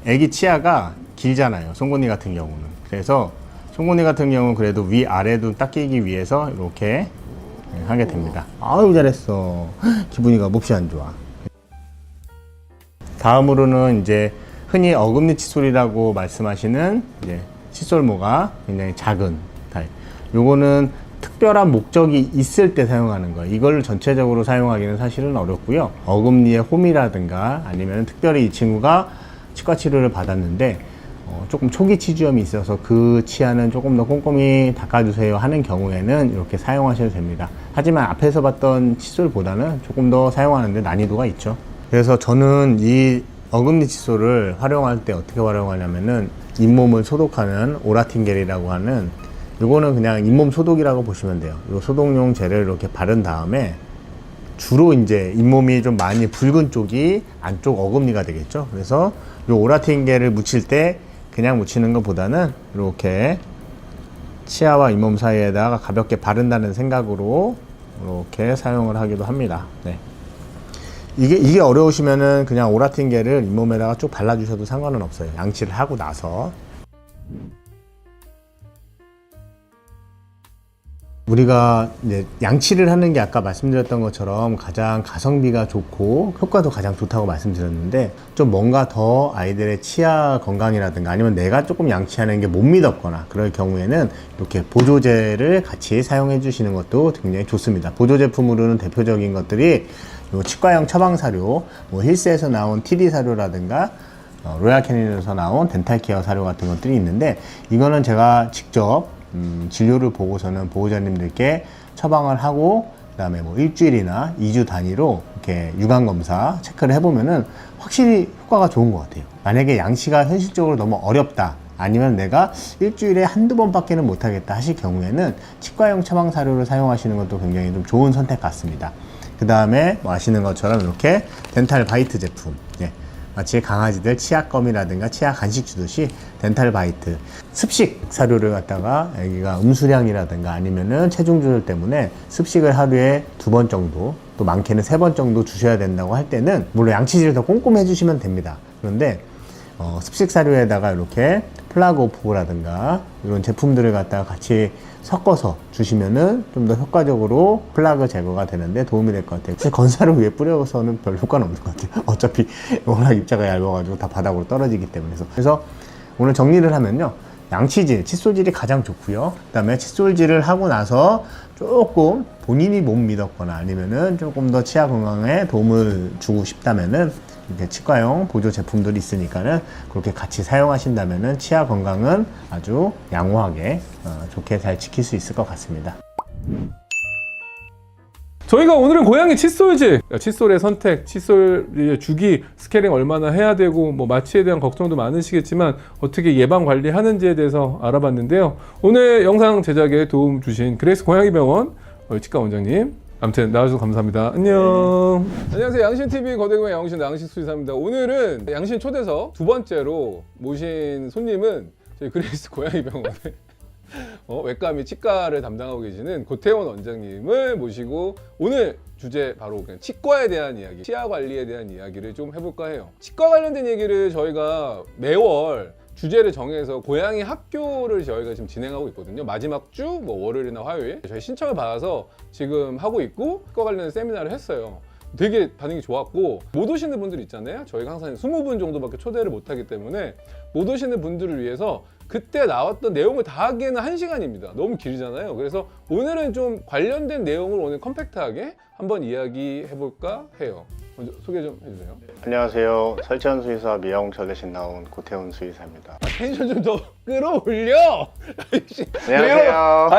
애기 치아가 길잖아요. 송곳니 같은 경우는. 그래서 송곳니 같은 경우는 그래도 위아래도 닦이기 위해서 이렇게 하게 됩니다. 아유, 잘했어. 기분이가 몹시 안 좋아. 다음으로는 이제 흔히 어금니 칫솔이라고 말씀하시는 이제 칫솔모가 굉장히 작은 타입. 요거는 특별한 목적이 있을 때 사용하는 거예요. 이걸 전체적으로 사용하기는 사실은 어렵고요. 어금니의 홈이라든가 아니면 특별히 이 친구가 치과 치료를 받았는데 조금 초기 치주염이 있어서 그 치아는 조금 더 꼼꼼히 닦아주세요 하는 경우에는 이렇게 사용하셔도 됩니다. 하지만 앞에서 봤던 칫솔보다는 조금 더 사용하는데 난이도가 있죠. 그래서 저는 이 어금니 칫솔을 활용할 때 어떻게 활용하냐면은 잇몸을 소독하는 오라틴겔이라고 하는, 이거는 그냥 잇몸 소독이라고 보시면 돼요. 이 소독용 젤을 이렇게 바른 다음에 주로 이제 잇몸이 좀 많이 붉은 쪽이 안쪽 어금니가 되겠죠. 그래서 이 오라틴겔을 묻힐 때 그냥 묻히는 것보다는 이렇게 치아와 잇몸 사이에다가 가볍게 바른다는 생각으로 이렇게 사용을 하기도 합니다. 네. 이게 어려우시면은 그냥 오라틴겔을 잇몸에다가 쭉 발라주셔도 상관은 없어요. 양치를 하고 나서. 우리가 이제 양치를 하는 게 아까 말씀드렸던 것처럼 가장 가성비가 좋고 효과도 가장 좋다고 말씀드렸는데, 좀 뭔가 더 아이들의 치아 건강이라든가 아니면 내가 조금 양치하는 게 못 믿었거나 그럴 경우에는 이렇게 보조제를 같이 사용해 주시는 것도 굉장히 좋습니다. 보조 제품으로는 대표적인 것들이 요 치과형 처방 사료, 뭐 힐스에서 나온 TD 사료라든가 로얄 캐닌에서 나온 덴탈 케어 사료 같은 것들이 있는데, 이거는 제가 직접 진료를 보고서는 보호자님들께 처방을 하고 그 다음에 뭐 일주일이나 2주 단위로 이렇게 유관검사 체크를 해보면은 확실히 효과가 좋은 것 같아요. 만약에 양치가 현실적으로 너무 어렵다, 아니면 내가 일주일에 한두 번밖에는 못하겠다 하실 경우에는 치과용 처방 사료를 사용하시는 것도 굉장히 좀 좋은 선택 같습니다. 그 다음에 뭐 아시는 것처럼 이렇게 덴탈 바이트 제품. 예. 마치 강아지들 치약껌이라든가 치약 간식 주듯이 덴탈 바이트. 습식 사료를 갖다가 여기가 음수량이라든가 아니면은 체중 조절 때문에 습식을 하루에 2번 정도, 또 많게는 3번 정도 주셔야 된다고 할 때는 물론 양치질을 더 꼼꼼히 해주시면 됩니다. 그런데 습식 사료에다가 이렇게 플라그 오프라든가 이런 제품들을 갖다가 같이 섞어서 주시면은 좀 더 효과적으로 플라그 제거가 되는데 도움이 될 것 같아요. 사실 건사를 위에 뿌려서는 별 효과는 없는 것 같아요. 어차피 워낙 입자가 얇아가지고 다 바닥으로 떨어지기 때문에. 그래서 오늘 정리를 하면요, 양치질, 칫솔질이 가장 좋고요. 그 다음에 칫솔질을 하고 나서 조금 본인이 못 믿었거나 아니면은 조금 더 치아 건강에 도움을 주고 싶다면은 이렇게 치과용 보조 제품들이 있으니까는 그렇게 같이 사용하신다면은 치아 건강은 아주 양호하게 좋게 잘 지킬 수 있을 것 같습니다. 저희가 오늘은 고양이 칫솔질, 칫솔의 선택, 칫솔 주기, 스케일링 얼마나 해야 되고 뭐 마취에 대한 걱정도 많으시겠지만 어떻게 예방 관리하는지에 대해서 알아봤는데요. 오늘 영상 제작에 도움 주신 그레이스 고양이 병원 치과 원장님, 아무튼 나와주셔서 감사합니다. 안녕. 네. 안녕하세요. 양신TV 거대고양 양신 양식수의사입니다. 오늘은 양신 초대석 2번째로 모신 손님은 저희 그레이스 고양이 병원의 외과 및 치과를 담당하고 계시는 고태원 원장님을 모시고 오늘 주제 바로 그냥 치과에 대한 이야기, 치아 관리에 대한 이야기를 좀 해볼까 해요. 치과 관련된 얘기를 저희가 매월 주제를 정해서 고양이 학교를 저희가 지금 진행하고 있거든요. 마지막 주 뭐 월요일이나 화요일 저희 신청을 받아서 지금 하고 있고 치과 관련된 세미나를 했어요. 되게 반응이 좋았고 못 오시는 분들 있잖아요. 저희가 항상 20분 정도밖에 초대를 못 하기 때문에 못 오시는 분들을 위해서 그때 나왔던 내용을 다 하기에는 1시간입니다. 너무 길잖아요. 그래서 오늘은 좀 관련된 내용을 오늘 컴팩트하게 한번 이야기해볼까 해요. 먼저 소개 좀 해주세요. 안녕하세요. 설치현 수의사 미아홍철 대신 나온 고태원 수의사입니다. 텐션 좀 더 끌어올려. 안녕하세요.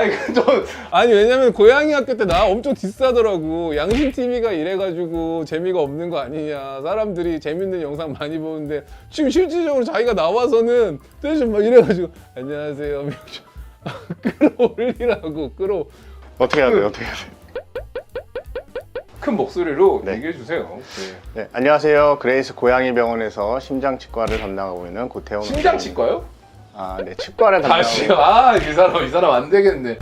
아니 왜냐면 고양이 학교 때 나 엄청 디스하더라고. 양신 TV가 이래가지고 재미가 없는 거 아니냐. 사람들이 재밌는 영상 많이 보는데 지금 실질적으로 자기가 나와서는 텐션 막 이래가지고 안녕하세요. 끌어올리라고 어떻게 해야 돼요? 어떻게 해야 돼요? 큰 목소리로 네. 얘기해 주세요. 네, 안녕하세요. 그레이스 고양이 병원에서 심장치과를 담당하고 있는 고태원. 심장치과요? 네, 치과를 담당하고. 이 사람 안 되겠네.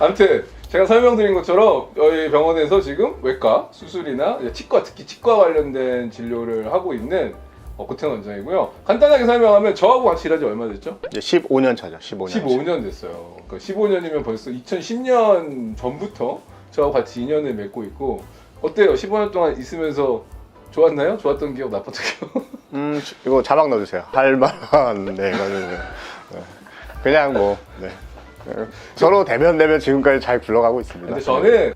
아무튼 제가 설명드린 것처럼 저희 병원에서 지금 외과, 수술이나 치과, 특히 치과 관련된 진료를 하고 있는 고태원 원장이고요. 간단하게 설명하면 저하고 같이 일한 지 얼마 됐죠? 이제 15년 차죠. 15년. 됐어요. 그러니까 15년이면 벌써 2010년 전부터 저하고 같이 인연을 맺고 있고 어때요? 15년 동안 있으면서 좋았나요? 좋았던 기억, 나빴던 기억? 이거 자막 넣어주세요. 할만한 네, 그냥 뭐 네. 서로 대면 지금까지 잘 굴러가고 있습니다. 근데 저는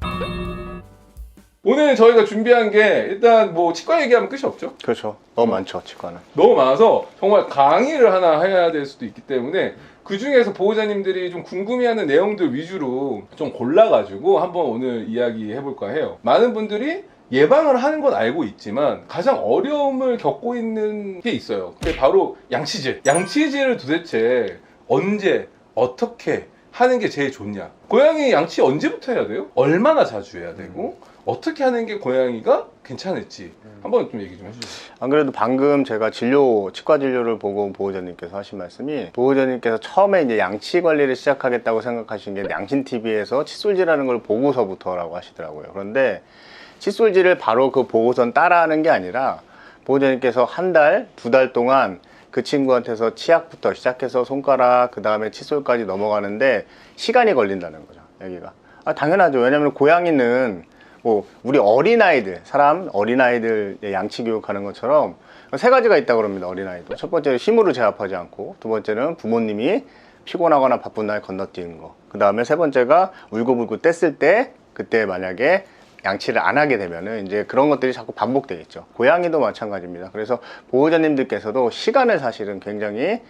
오늘 저희가 준비한 게 일단 뭐 치과 얘기하면 끝이 없죠. 그렇죠. 너무 많죠, 치과는. 너무 많아서 정말 강의를 하나 해야 될 수도 있기 때문에 그 중에서 보호자님들이 좀 궁금해하는 내용들 위주로 좀 골라가지고 한번 오늘 이야기 해볼까 해요. 많은 분들이 예방을 하는 건 알고 있지만 가장 어려움을 겪고 있는 게 있어요. 그게 바로 양치질. 양치질을 도대체 언제 어떻게 하는 게 제일 좋냐? 고양이 양치 언제부터 해야 돼요? 얼마나 자주 해야 되고 어떻게 하는 게 고양이가 괜찮을지 한번 좀 얘기 좀 해주세요. 안 그래도 방금 제가 치과 진료를 보고 보호자님께서 하신 말씀이, 보호자님께서 처음에 이제 양치 관리를 시작하겠다고 생각하신 게 양신TV에서 칫솔질하는 걸 보고서부터라고 하시더라고요. 그런데 칫솔질을 바로 그 보고선 따라하는 게 아니라 보호자님께서 1달, 2달 동안 그 친구한테서 치약부터 시작해서 손가락, 그 다음에 칫솔까지 넘어가는데 시간이 걸린다는 거죠, 여기가. 당연하죠. 왜냐면 고양이는 뭐 우리 어린아이들 양치 교육하는 것처럼 3가지가 있다고 그럽니다. 어린아이도. 첫 번째는 힘으로 제압하지 않고, 두 번째는 부모님이 피곤하거나 바쁜 날 건너뛰는 거, 그 다음에 세 번째가 울고불고 뗐을 때, 그때 만약에 양치를 안 하게 되면은 이제 그런 것들이 자꾸 반복되겠죠. 고양이도 마찬가지입니다. 그래서 보호자님들께서도 시간을 사실은 굉장히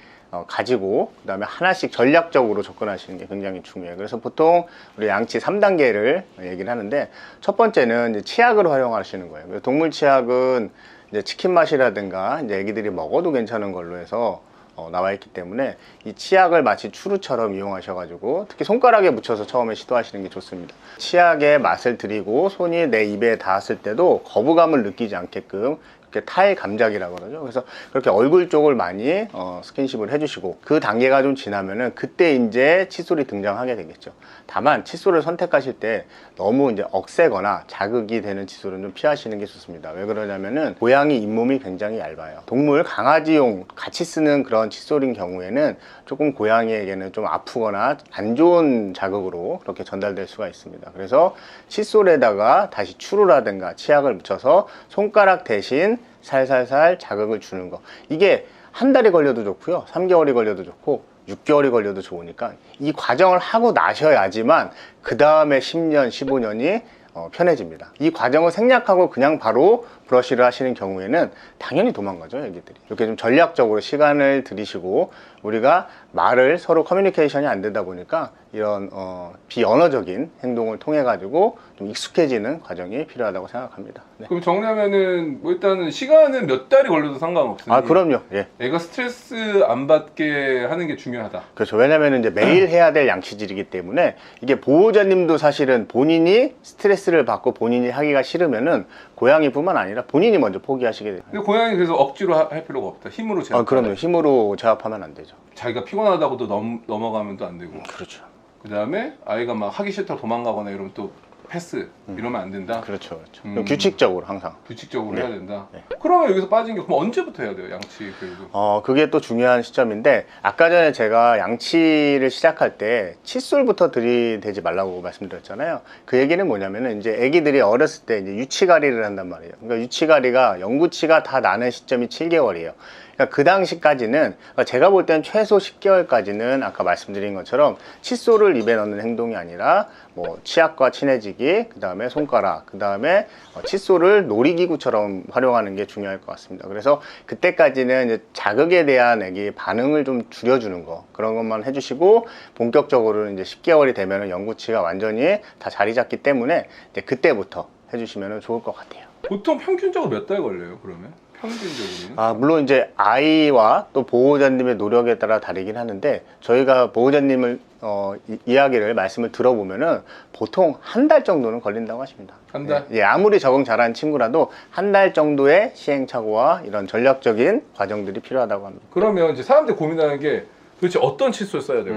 가지고, 그 다음에 하나씩 전략적으로 접근하시는 게 굉장히 중요해요. 그래서 보통 우리 양치 3단계를 얘기를 하는데, 첫 번째는 이제 치약을 활용하시는 거예요. 동물 치약은 이제 치킨 맛이라든가 이제 애기들이 먹어도 괜찮은 걸로 해서 나와 있기 때문에 이 치약을 마치 추루처럼 이용하셔가지고 특히 손가락에 묻혀서 처음에 시도하시는 게 좋습니다. 치약의 맛을 들이고 손이 내 입에 닿았을 때도 거부감을 느끼지 않게끔 타일 감작이라고 그러죠. 그래서 그렇게 얼굴 쪽을 많이 스킨십을 해주시고 그 단계가 좀 지나면은 그때 이제 칫솔이 등장하게 되겠죠. 다만 칫솔을 선택하실 때 너무 이제 억세거나 자극이 되는 칫솔은 좀 피하시는 게 좋습니다. 왜 그러냐면은 고양이 잇몸이 굉장히 얇아요. 동물 강아지용 같이 쓰는 그런 칫솔인 경우에는 조금 고양이에게는 좀 아프거나 안 좋은 자극으로 그렇게 전달될 수가 있습니다. 그래서 칫솔에다가 다시 추루라든가 치약을 묻혀서 손가락 대신 살살살 자극을 주는 거, 이게 한 달이 걸려도 좋고요, 3개월이 걸려도 좋고 6개월이 걸려도 좋으니까 이 과정을 하고 나셔야지만 그 다음에 10년, 15년이 편해집니다. 이 과정을 생략하고 그냥 바로 브러쉬를 하시는 경우에는 당연히 도망가죠, 애기들이. 이렇게 좀 전략적으로 시간을 들이시고, 우리가 말을 서로 커뮤니케이션이 안 되다 보니까 이런 비언어적인 행동을 통해 가지고 좀 익숙해지는 과정이 필요하다고 생각합니다. 네. 그럼 정리하면은 뭐 일단은 시간은 몇 달이 걸려도 상관없으니. 아, 그럼요. 예. 애가 스트레스 안 받게 하는 게 중요하다. 그렇죠. 왜냐면 이제 매일 해야 될 양치질이기 때문에 이게 보호자님도 사실은 본인이 스트레스를 받고 본인이 하기가 싫으면은 고양이뿐만 아니라 본인이 먼저 포기하시게 돼요. 근데 고양이 그래서 억지로 할 필요가 없다. 힘으로 제압. 아, 그럼요. 힘으로 제압하면 안 되죠. 자기가 피곤하다고도 넘어가면 또 안 되고. 그렇죠. 그 다음에 아이가 막 하기 싫다고 도망가거나 이러면 또 패스 이러면 안 된다. 그렇죠. 그렇죠. 규칙적으로 항상. 규칙적으로 네. 해야 된다. 네. 그러면 여기서 빠진 게 그럼 언제부터 해야 돼요? 양치 교육은? 그게 또 중요한 시점인데, 아까 전에 제가 양치를 시작할 때 칫솔부터 들이대지 말라고 말씀드렸잖아요. 그 얘기는 뭐냐면은 이제 애기들이 어렸을 때 이제 유치가리를 한단 말이에요. 그러니까 유치가리가 영구치가 다 나는 시점이 7개월이에요. 그러니까 그 당시까지는, 제가 볼 때는 최소 10개월까지는 아까 말씀드린 것처럼 칫솔을 입에 넣는 행동이 아니라 뭐 치약과 친해지기, 그 다음에 손가락, 그 다음에 칫솔을 놀이기구처럼 활용하는 게 중요할 것 같습니다. 그래서 그때까지는 이제 자극에 대한 애기 반응을 좀 줄여주는 거, 그런 것만 해주시고, 본격적으로는 이제 10개월이 되면은 영구치가 완전히 다 자리 잡기 때문에 이제 그때부터 해주시면 좋을 것 같아요. 보통 평균적으로 몇 달 걸려요? 그러면? 평균적으로는? 물론 이제 아이와 또 보호자님의 노력에 따라 다르긴 하는데, 저희가 보호자님을 이야기를 말씀을 들어보면은 보통 한 달 정도는 걸린다고 하십니다. 한 달? 예, 아무리 적응 잘하는 친구라도 한 달 정도의 시행착오와 이런 전략적인 과정들이 필요하다고 합니다. 그러면 이제 사람들이 고민하는 게 도대체 어떤 칫솔 써야 되고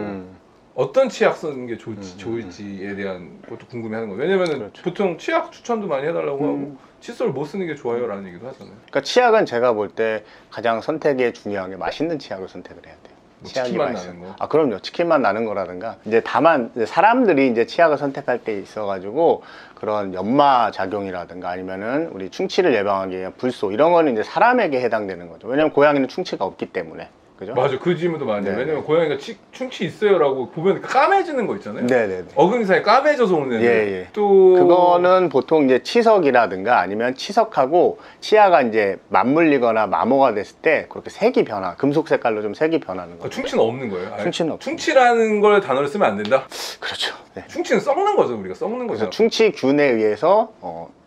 어떤 치약 쓰는 게 좋을지에 대한 것도 궁금해하는 거예요. 왜냐면은 그렇죠. 보통 치약 추천도 많이 해달라고 하고 칫솔 못 쓰는 게 좋아요라는 얘기도 하잖아요. 그러니까 치약은 제가 볼 때 가장 선택에 중요한 게 맛있는 치약을 선택을 해야 돼요. 뭐 치약이 치킨맛 맛있어요. 나는 거? 아, 그럼요. 치킨맛 나는 거라든가. 이제 다만 이제 사람들이 이제 치약을 선택할 때 있어가지고 그런 연마 작용이라든가 아니면은 우리 충치를 예방하기 위한 불소, 이런 거는 이제 사람에게 해당되는 거죠. 왜냐면 고양이는 충치가 없기 때문에. 그죠? 맞아, 그 질문도 많이 해요. 네. 왜냐면 고양이가 충치 있어요라고 보면 까매지는 거 있잖아요. 네네네. 어금니 까매져서 오는 애들. 예. 또 그거는 보통 이제 치석이라든가 아니면 치석하고 치아가 이제 맞물리거나 마모가 됐을 때 그렇게 색이 변화, 금속 색깔로 좀 색이 변하는 거죠. 충치는 없는 거예요? 아예? 충치는 없습니다. 충치라는 걸 단어를 쓰면 안 된다? 그렇죠. 네. 충치는 썩는 거죠, 우리가 썩는 거죠. 그래서 충치균에 의해서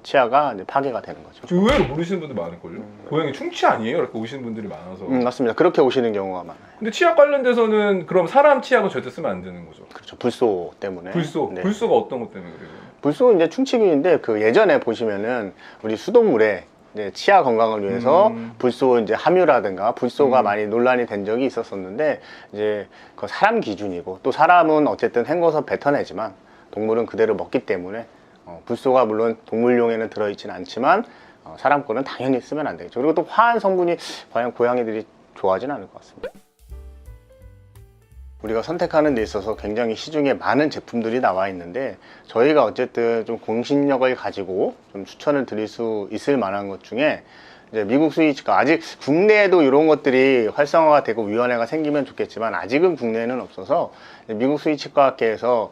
치아가 이제 파괴가 되는 거죠. 의외로 모르시는 분들 많을걸요? 고양이 충치 아니에요? 이렇게 오시는 분들이 많아서. 맞습니다. 그렇게 오시는 경우가 많아요. 근데 치약 관련돼서는 그럼 사람 치약은 절대 쓰면 안 되는 거죠? 그렇죠. 불소 때문에. 불소? 네. 불소가 어떤 것 때문에 그래요? 불소는 이제 충치균인데, 그 예전에 보시면은 우리 수돗물에 이제 치아 건강을 위해서 불소 이제 함유라든가 불소가 많이 논란이 된 적이 있었었는데, 이제 그 사람 기준이고, 또 사람은 어쨌든 헹궈서 뱉어내지만 동물은 그대로 먹기 때문에 불소가 물론 동물용에는 들어있지는 않지만 사람 거는 당연히 쓰면 안 되겠죠. 그리고 또 화한 성분이 과연 고양이들이 좋아하지는 않을 것 같습니다. 우리가 선택하는 데 있어서 굉장히 시중에 많은 제품들이 나와 있는데, 저희가 어쨌든 좀 공신력을 가지고 좀 추천을 드릴 수 있을 만한 것 중에 이제 미국 수의치과, 아직 국내에도 이런 것들이 활성화가 되고 위원회가 생기면 좋겠지만 아직은 국내에는 없어서 미국 수의치과학회에서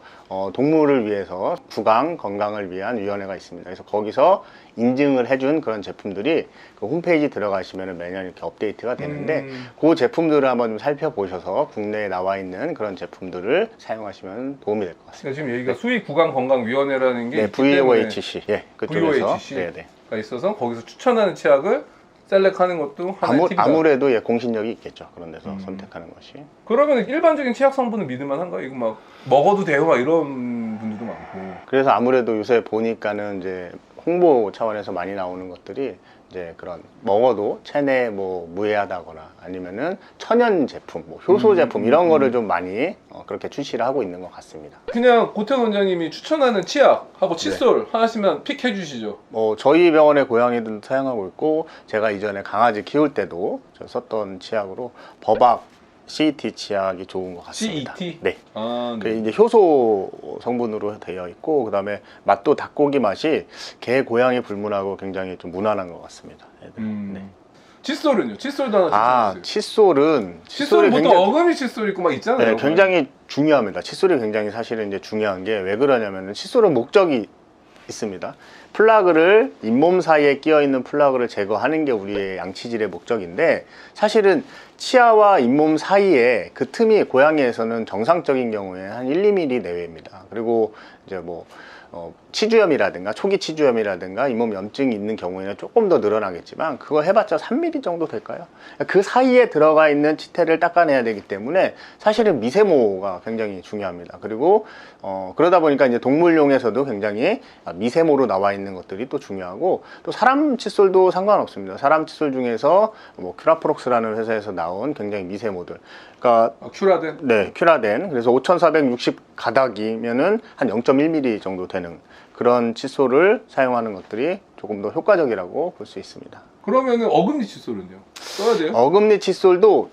동물을 위해서 구강 건강을 위한 위원회가 있습니다. 그래서 거기서 인증을 해준 그런 제품들이 그 홈페이지 들어가시면 매년 이렇게 업데이트가 되는데, 그 제품들을 한번 좀 살펴보셔서 국내에 나와 있는 그런 제품들을 사용하시면 도움이 될 것 같습니다. 그러니까 지금 여기가 수의구강건강위원회라는 게 네, 있기 때문에 VOHC, 예, 그쪽에서 VOHC? 가 있어서 거기서 추천하는 치약을 셀렉하는 것도 하나의 팁이다. 아무래도 예, 공신력이 있겠죠. 그런 데서 음. 선택하는 것이. 그러면 일반적인 치약 성분은 믿을만 한가? 이거 막 먹어도 돼요? 막 이런 분들도 많고. 그래서 아무래도 요새 보니까는 이제 홍보 차원에서 많이 나오는 것들이 이제 그런 먹어도 체내 뭐 무해하다거나 아니면은 천연 제품, 뭐 효소 제품 이런 거를 좀 많이 그렇게 출시를 하고 있는 것 같습니다. 그냥 고태원 원장님이 추천하는 치약하고 칫솔 하나씩만 픽해 주시죠. 저희 병원의 고양이들도 사용하고 있고 제가 이전에 강아지 키울 때도 저 썼던 치약으로 버박 CET 치약이 좋은 것 같습니다. CET? 네. 아, 그 네. 이제 효소 성분으로 되어 있고 그다음에 맛도 닭고기 맛이 개, 고양이 불문하고 굉장히 좀 무난한 것 같습니다. 애들. 네. 칫솔은요? 칫솔도 하나 추천해주세요. 칫솔은 칫솔은 보통 굉장히, 어금니 칫솔 있고 막 있잖아요. 네, 굉장히 중요합니다. 칫솔이 굉장히 사실은 이제 중요한 게 왜 그러냐면은 칫솔은 목적이 있습니다. 플러그를 잇몸 사이에 끼어 있는 플러그를 제거하는 게 우리의 양치질의 목적인데 사실은 치아와 잇몸 사이에 그 틈이 고양이에서는 정상적인 경우에 한 1, 2mm 내외입니다. 그리고 이제 뭐 치주염이라든가 초기 치주염이라든가 잇몸 염증이 있는 경우에는 조금 더 늘어나겠지만 그거 해봤자 3mm 정도 될까요? 그 사이에 들어가 있는 치태를 닦아내야 되기 때문에 사실은 미세모가 굉장히 중요합니다. 그리고 그러다 보니까 이제 동물용에서도 굉장히 미세모로 나와 있는 것들이 또 중요하고 또 사람 칫솔도 상관없습니다. 사람 칫솔 중에서 뭐 큐라프록스라는 회사에서 나온 굉장히 미세모들, 그러니까 큐라덴? 네, 큐라덴. 그래서 5460 가닥이면은 한 0.1mm 정도 되는 그런 칫솔을 사용하는 것들이 조금 더 효과적이라고 볼 수 있습니다. 그러면은 어금니 칫솔은요? 써야 돼요? 어금니 칫솔도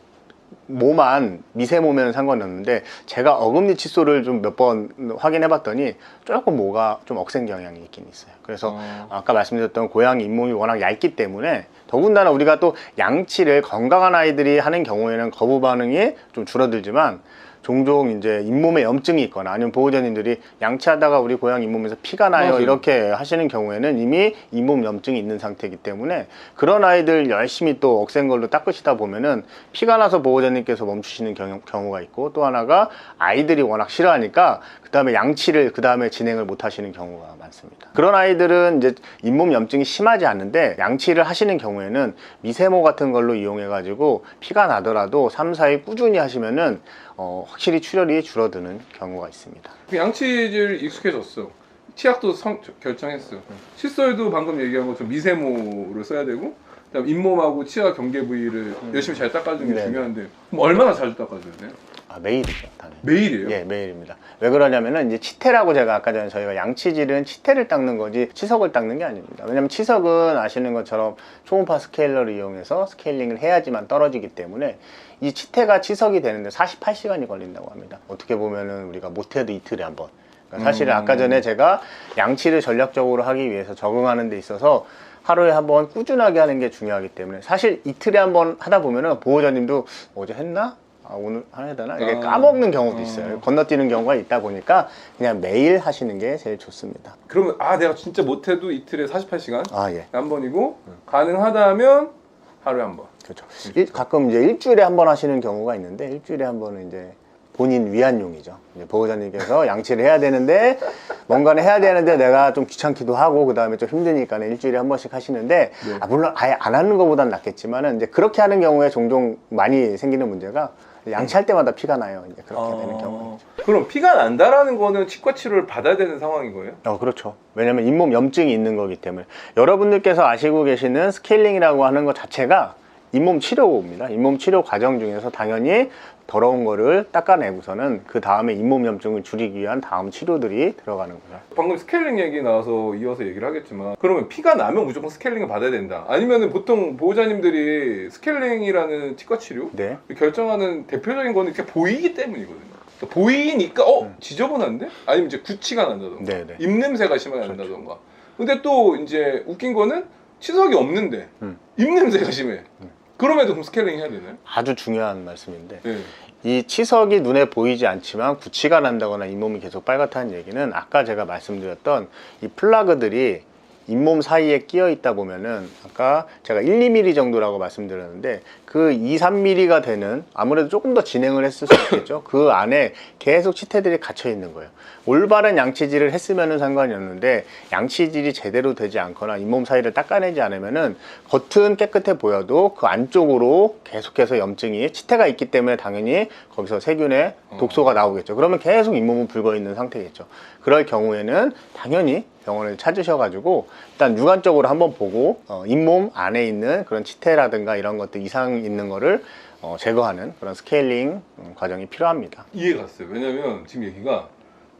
모만 미세모면 상관이 없는데 제가 어금니 칫솔을 좀 몇 번 확인해 봤더니 조금 모가 좀 억센 경향이 있긴 있어요. 그래서 아까 말씀드렸던 고양이 잇몸이 워낙 얇기 때문에 더군다나 우리가 또 양치를 건강한 아이들이 하는 경우에는 거부 반응이 좀 줄어들지만 종종 이제 잇몸에 염증이 있거나 아니면 보호자님들이 양치하다가 우리 고양이 잇몸에서 피가 나요 맞아요. 이렇게 하시는 경우에는 이미 잇몸 염증이 있는 상태이기 때문에 그런 아이들 열심히 또 억센 걸로 닦으시다 보면은 피가 나서 보호자님께서 멈추시는 경우가 있고 또 하나가 아이들이 워낙 싫어하니까 그 다음에 양치를 그 다음에 진행을 못 하시는 경우가 많습니다. 그런 아이들은 이제 잇몸 염증이 심하지 않는데 양치를 하시는 경우에는 미세모 같은 걸로 이용해 가지고 피가 나더라도 3, 4일 꾸준히 하시면은 확실히 출혈이 줄어드는 경우가 있습니다. 그 양치질 익숙해졌어. 치약도 결정했어. 칫솔도 방금 얘기한 것처럼 미세모를 써야 되고 그다음 잇몸하고 치아 경계 부위를 열심히 잘 닦아주는 게 네. 중요한데 그럼 얼마나 자주 닦아줘야 돼요? 매일이죠, 당연히. 매일이에요? 예, 매일입니다. 왜 그러냐면은 이제 치태라고 제가 아까 전에 저희가 양치질은 치태를 닦는 거지 치석을 닦는 게 아닙니다. 왜냐면 치석은 아시는 것처럼 초음파 스케일러를 이용해서 스케일링을 해야지만 떨어지기 때문에 이 치태가 치석이 되는데 48시간이 걸린다고 합니다. 어떻게 보면은 우리가 못해도 이틀에 한 번. 그러니까 사실은 아까 전에 제가 양치를 전략적으로 하기 위해서 적응하는 데 있어서 하루에 한 번 꾸준하게 하는 게 중요하기 때문에 사실 이틀에 한 번 하다 보면은 보호자님도 어제 했나? 오늘 해야 되나? 이게 까먹는 경우도 있어요. 건너뛰는 경우가 있다 보니까 그냥 매일 하시는 게 제일 좋습니다. 그러면 내가 진짜 못해도 이틀에 48시간 예. 한 번이고 가능하다면 하루에 한 번. 그렇죠. 가끔 이제 일주일에 한 번 하시는 경우가 있는데 일주일에 한 번은 이제 본인 위안용이죠. 이제 보호자님께서 양치를 해야 되는데 뭔가는 해야 되는데 내가 좀 귀찮기도 하고 그 다음에 좀 힘드니까는 일주일에 한 번씩 하시는데 네. 물론 아예 안 하는 것보단 낫겠지만은 이제 그렇게 하는 경우에 종종 많이 생기는 문제가 양치할 때마다 피가 나요. 이제 그렇게 되는 경우. 그럼 피가 난다라는 거는 치과 치료를 받아야 되는 상황인 거예요? 그렇죠. 왜냐면 잇몸 염증이 있는 거기 때문에 여러분들께서 아시고 계시는 스케일링이라고 하는 것 자체가 잇몸 치료입니다. 잇몸 치료 과정 중에서 당연히 더러운 거를 닦아내고서는 그 다음에 잇몸 염증을 줄이기 위한 다음 치료들이 들어가는 거죠. 방금 스케일링 얘기 나와서 이어서 얘기를 하겠지만 그러면 피가 나면 무조건 스케일링을 받아야 된다. 아니면은 보통 보호자님들이 스케일링이라는 치과 치료 네. 결정하는 대표적인 거는 이렇게 보이기 때문이거든요. 그러니까 보이니까 지저분한데? 아니면 이제 구취가 난다던가 네. 입냄새가 심하게 난다던가. 근데 또 이제 웃긴 거는 치석이 없는데 입냄새가 심해. 그럼에도 그럼 스케일링 해야 되나요? 아주 중요한 말씀인데 네. 이 치석이 눈에 보이지 않지만 구취가 난다거나 잇몸이 계속 빨갛다는 얘기는 아까 제가 말씀드렸던 이 플라그들이 잇몸 사이에 끼어 있다 보면은 아까 제가 1, 2mm 정도라고 말씀드렸는데 그 2, 3mm가 되는 아무래도 조금 더 진행을 했을 수 있겠죠. 그 안에 계속 치태들이 갇혀 있는 거예요. 올바른 양치질을 했으면 상관이 없는데 양치질이 제대로 되지 않거나 잇몸 사이를 닦아내지 않으면은 겉은 깨끗해 보여도 그 안쪽으로 계속해서 염증이 치태가 있기 때문에 당연히 거기서 세균의 독소가 나오겠죠. 그러면 계속 잇몸은 붉어 있는 상태겠죠. 그럴 경우에는 당연히 병원을 찾으셔가지고 일단 육안적으로 한번 보고 잇몸 안에 있는 그런 치태라든가 이런 것들 이상 있는 거를 제거하는 그런 스케일링 과정이 필요합니다. 이해 갔어요. 왜냐면 지금 얘기가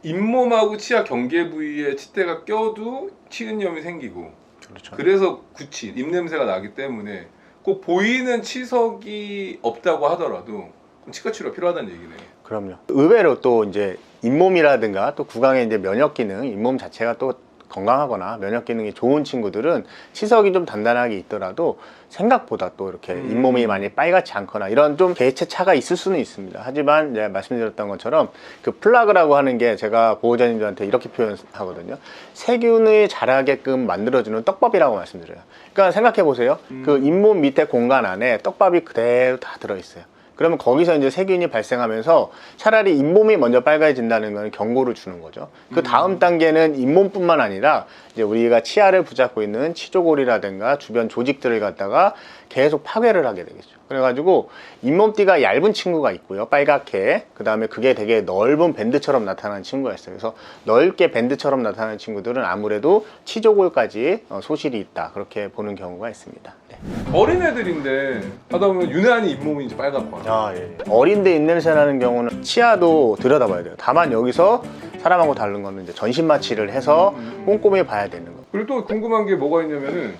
잇몸하고 치아 경계 부위에 치태가 껴도 치은염이 생기고 그렇죠. 그래서 구치, 입냄새가 나기 때문에 꼭 보이는 치석이 없다고 하더라도 치과 치료가 필요하다는 얘기네요. 그럼요. 의외로 또 이제 잇몸이라든가 또 구강의 이제 면역 기능, 잇몸 자체가 또 건강하거나 면역 기능이 좋은 친구들은 치석이 좀 단단하게 있더라도 생각보다 또 이렇게 잇몸이 많이 빨갛지 않거나 이런 좀 개체 차가 있을 수는 있습니다. 하지만 이제 말씀드렸던 것처럼 그 플라그라고 하는 게 제가 보호자님들한테 이렇게 표현하거든요. 세균이 자라게끔 만들어주는 떡밥이라고 말씀드려요. 그러니까 생각해 보세요. 그 잇몸 밑에 공간 안에 떡밥이 그대로 다 들어있어요. 그러면 거기서 이제 세균이 발생하면서 차라리 잇몸이 먼저 빨개진다는 건 경고를 주는 거죠. 그 다음 단계는 잇몸뿐만 아니라 이제 우리가 치아를 붙잡고 있는 치조골이라든가 주변 조직들을 갖다가 계속 파괴를 하게 되겠죠. 그래가지고 잇몸띠가 얇은 친구가 있고요. 빨갛게. 그 다음에 그게 되게 넓은 밴드처럼 나타나는 친구가 있어요. 그래서 넓게 밴드처럼 나타나는 친구들은 아무래도 치조골까지 소실이 있다. 그렇게 보는 경우가 있습니다. 네. 어린애들인데 하다 보면 유난히 잇몸이 이제 빨갛거나 예. 어린데 입냄새 나는 경우는 치아도 들여다봐야 돼요. 다만 여기서 사람하고 다른 거는 이제 전신 마취를 해서 꼼꼼히 봐야 되는 거. 그리고 또 궁금한 게 뭐가 있냐면은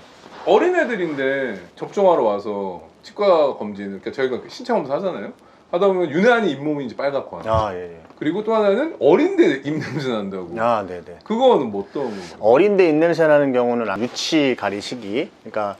어린애들인데 접종하러 와서 치과 검진, 그러니까 저희가 신체 검사 하잖아요. 하다 보면 유난히 잇몸이 이제 빨갛거나 예. 그리고 또 하나는 어린데 입냄새 난다고. 네네. 그거는 뭐 어떤 거? 어린데 입냄새 나는 경우는 유치 가리 시기, 그러니까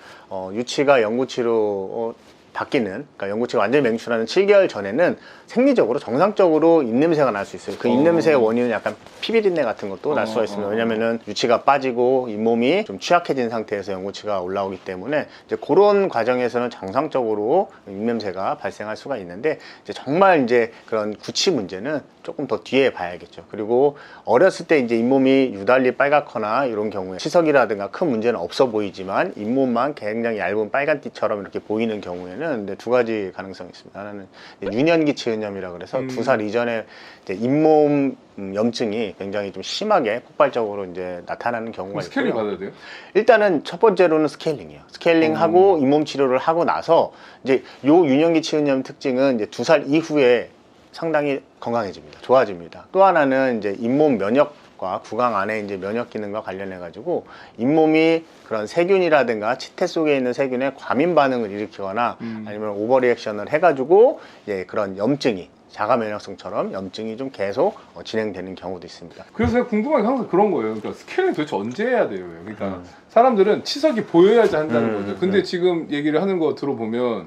유치가 영구치로 바뀌는, 그러니까 영구치가 완전히 맹출하는 7개월 전에는 생리적으로 정상적으로 입냄새가 날 수 있어요. 그 입냄새의 원인은 약간 피비린내 같은 것도 날 수가 있습니다. 왜냐면은 유치가 빠지고 잇몸이 좀 취약해진 상태에서 영구치가 올라오기 때문에 이제 그런 과정에서는 정상적으로 입냄새가 발생할 수가 있는데 이제 정말 이제 그런 구치 문제는 조금 더 뒤에 봐야겠죠. 그리고 어렸을 때 이제 잇몸이 유달리 빨갛거나 이런 경우에 치석이라든가 큰 문제는 없어 보이지만 잇몸만 굉장히 얇은 빨간띠처럼 이렇게 보이는 경우에는 두 가지 가능성이 있습니다. 하나는 유년기 치은염이라 그래서 2살 이전에 이제 잇몸 염증이 굉장히 좀 심하게 폭발적으로 이제 나타나는 경우가 있고요. 스케일링 받아야 돼요? 일단은 첫 번째로는 스케일링이에요. 스케일링하고 잇몸 치료를 하고 나서 이제 요 유년기 치은염 특징은 이제 2살 이후에 상당히 건강해집니다. 좋아집니다. 또 하나는 이제 잇몸 면역과 구강 안에 이제 면역 기능과 관련해 가지고 잇몸이 그런 세균이라든가 치태 속에 있는 세균의 과민 반응을 일으키거나 아니면 오버리액션을 해가지고 이제 그런 염증이 자가 면역성처럼 염증이 좀 계속 진행되는 경우도 있습니다. 그래서 제가 궁금한 게 항상 그런 거예요. 그러니까 스케일링 도대체 언제 해야 돼요? 그러니까 사람들은 치석이 보여야지 한다는 거죠. 근데 지금 얘기를 하는 거 들어보면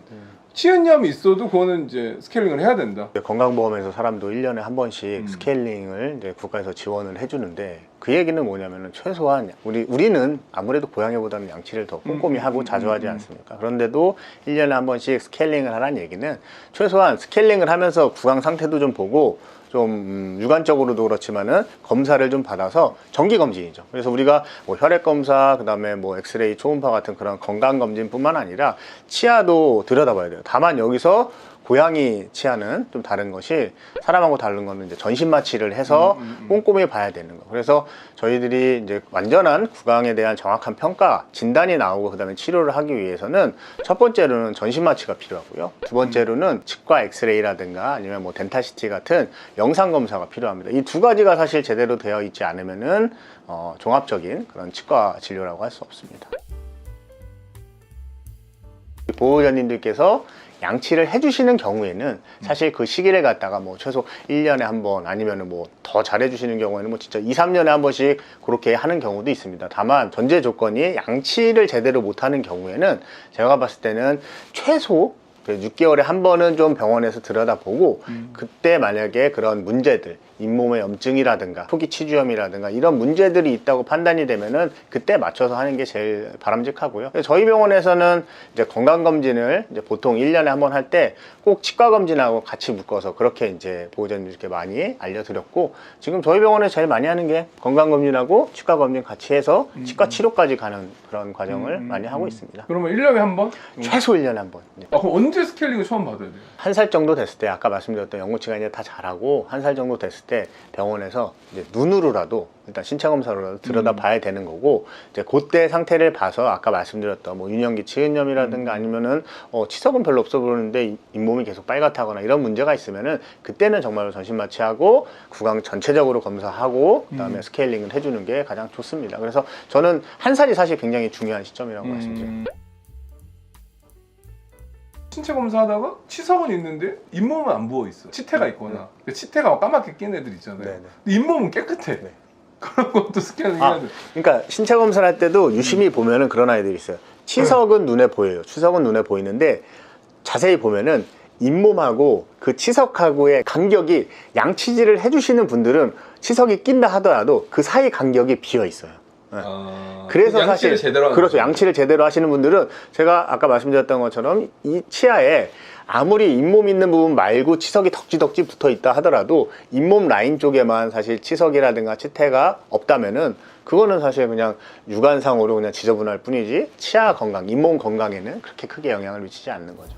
치은염이 있어도 그거는 이제 스케일링을 해야 된다. 건강보험에서 사람도 1년에 한 번씩 스케일링을 이제 국가에서 지원을 해주는데 그 얘기는 뭐냐면은 최소한 우리는 아무래도 고양이보다는 양치를 더 꼼꼼히 하고 자주 하지 않습니까? 그런데도 1년에 한 번씩 스케일링을 하라는 얘기는 최소한 스케일링을 하면서 구강 상태도 좀 보고 좀 육안적으로도 그렇지만은 검사를 좀 받아서 정기 검진이죠. 그래서 우리가 뭐 혈액 검사, 그다음에 뭐 엑스레이, 초음파 같은 그런 건강 검진뿐만 아니라 치아도 들여다봐야 돼요. 다만 여기서 고양이 치아는 좀 다른 것이 사람하고 다른 거는 이제 전신 마취를 해서 꼼꼼히 봐야 되는 거. 그래서 저희들이 이제 완전한 구강에 대한 정확한 평가, 진단이 나오고 그다음에 치료를 하기 위해서는 첫 번째로는 전신 마취가 필요하고요. 두 번째로는 치과 엑스레이라든가 아니면 뭐 덴탈 CT 같은 영상 검사가 필요합니다. 이 두 가지가 사실 제대로 되어 있지 않으면은 종합적인 그런 치과 진료라고 할 수 없습니다. 보호자님들께서 양치를 해주시는 경우에는 사실 그 시기를 갖다가 뭐 최소 1년에 한 번 아니면은 뭐 더 잘해주시는 경우에는 뭐 진짜 2, 3년에 한 번씩 그렇게 하는 경우도 있습니다. 다만 전제 조건이 양치를 제대로 못하는 경우에는 제가 봤을 때는 최소 6개월에 한 번은 좀 병원에서 들여다보고 그때 만약에 그런 문제들 잇몸에 염증이라든가 초기 치주염이라든가 이런 문제들이 있다고 판단이 되면은 그때 맞춰서 하는 게 제일 바람직하고요. 저희 병원에서는 이제 건강검진을 이제 보통 1년에 한 번 할 때 꼭 치과검진하고 같이 묶어서 그렇게 이제 보호자님들께 많이 알려드렸고, 지금 저희 병원에 제일 많이 하는 게 건강검진하고 치과검진 같이 해서 치과 치료까지 가는 그런 과정을 많이 하고 있습니다. 그러면 1년에 한 번? 최소 1년에 한 번. 네. 그럼 언제 스케일링을 처음 받아야 돼요? 한 살 정도 됐을 때, 아까 말씀드렸던 영구치가 이제 다 자라고 한 살 정도 됐을 때 병원에서 이제 눈으로라도 일단 신체 검사로라도 들여다 봐야 되는 거고, 이제 그때 상태를 봐서 아까 말씀드렸던 뭐 유년기 치은염이라든가 아니면은 치석은 별로 없어 보이는데 잇몸이 계속 빨갛다거나 이런 문제가 있으면은 그때는 정말로 전신 마취하고 구강 전체적으로 검사하고 그다음에 스케일링을 해주는 게 가장 좋습니다. 그래서 저는 한 살이 사실 굉장히 중요한 시점이라고 말씀드려요. 신체 검사하다가 치석은 있는데 잇몸은 안 부어 있어. 치태가 있거나 치태가 막 까맣게 낀 애들 있잖아요. 네네. 근데 잇몸은 깨끗해. 네. 그런 것도 스캐닝 해야 돼. 그러니까 신체 검사를 할 때도 유심히 보면은 그런 아이들이 있어요. 치석은 눈에 보여요. 치석은 눈에 보이는데 자세히 보면은 잇몸하고 그 치석하고의 간격이, 양치질을 해주시는 분들은 치석이 낀다 하더라도 그 사이 간격이 비어 있어요. 네. 그래서 양치를 사실 제대로 하는 그렇죠. 거죠. 양치를 제대로 하시는 분들은 제가 아까 말씀드렸던 것처럼 이 치아에 아무리 잇몸 있는 부분 말고 치석이 덕지덕지 붙어 있다 하더라도 잇몸 라인 쪽에만 사실 치석이라든가 치태가 없다면은 그거는 사실 그냥 육안상으로 그냥 지저분할 뿐이지 치아 건강, 잇몸 건강에는 그렇게 크게 영향을 미치지 않는 거죠.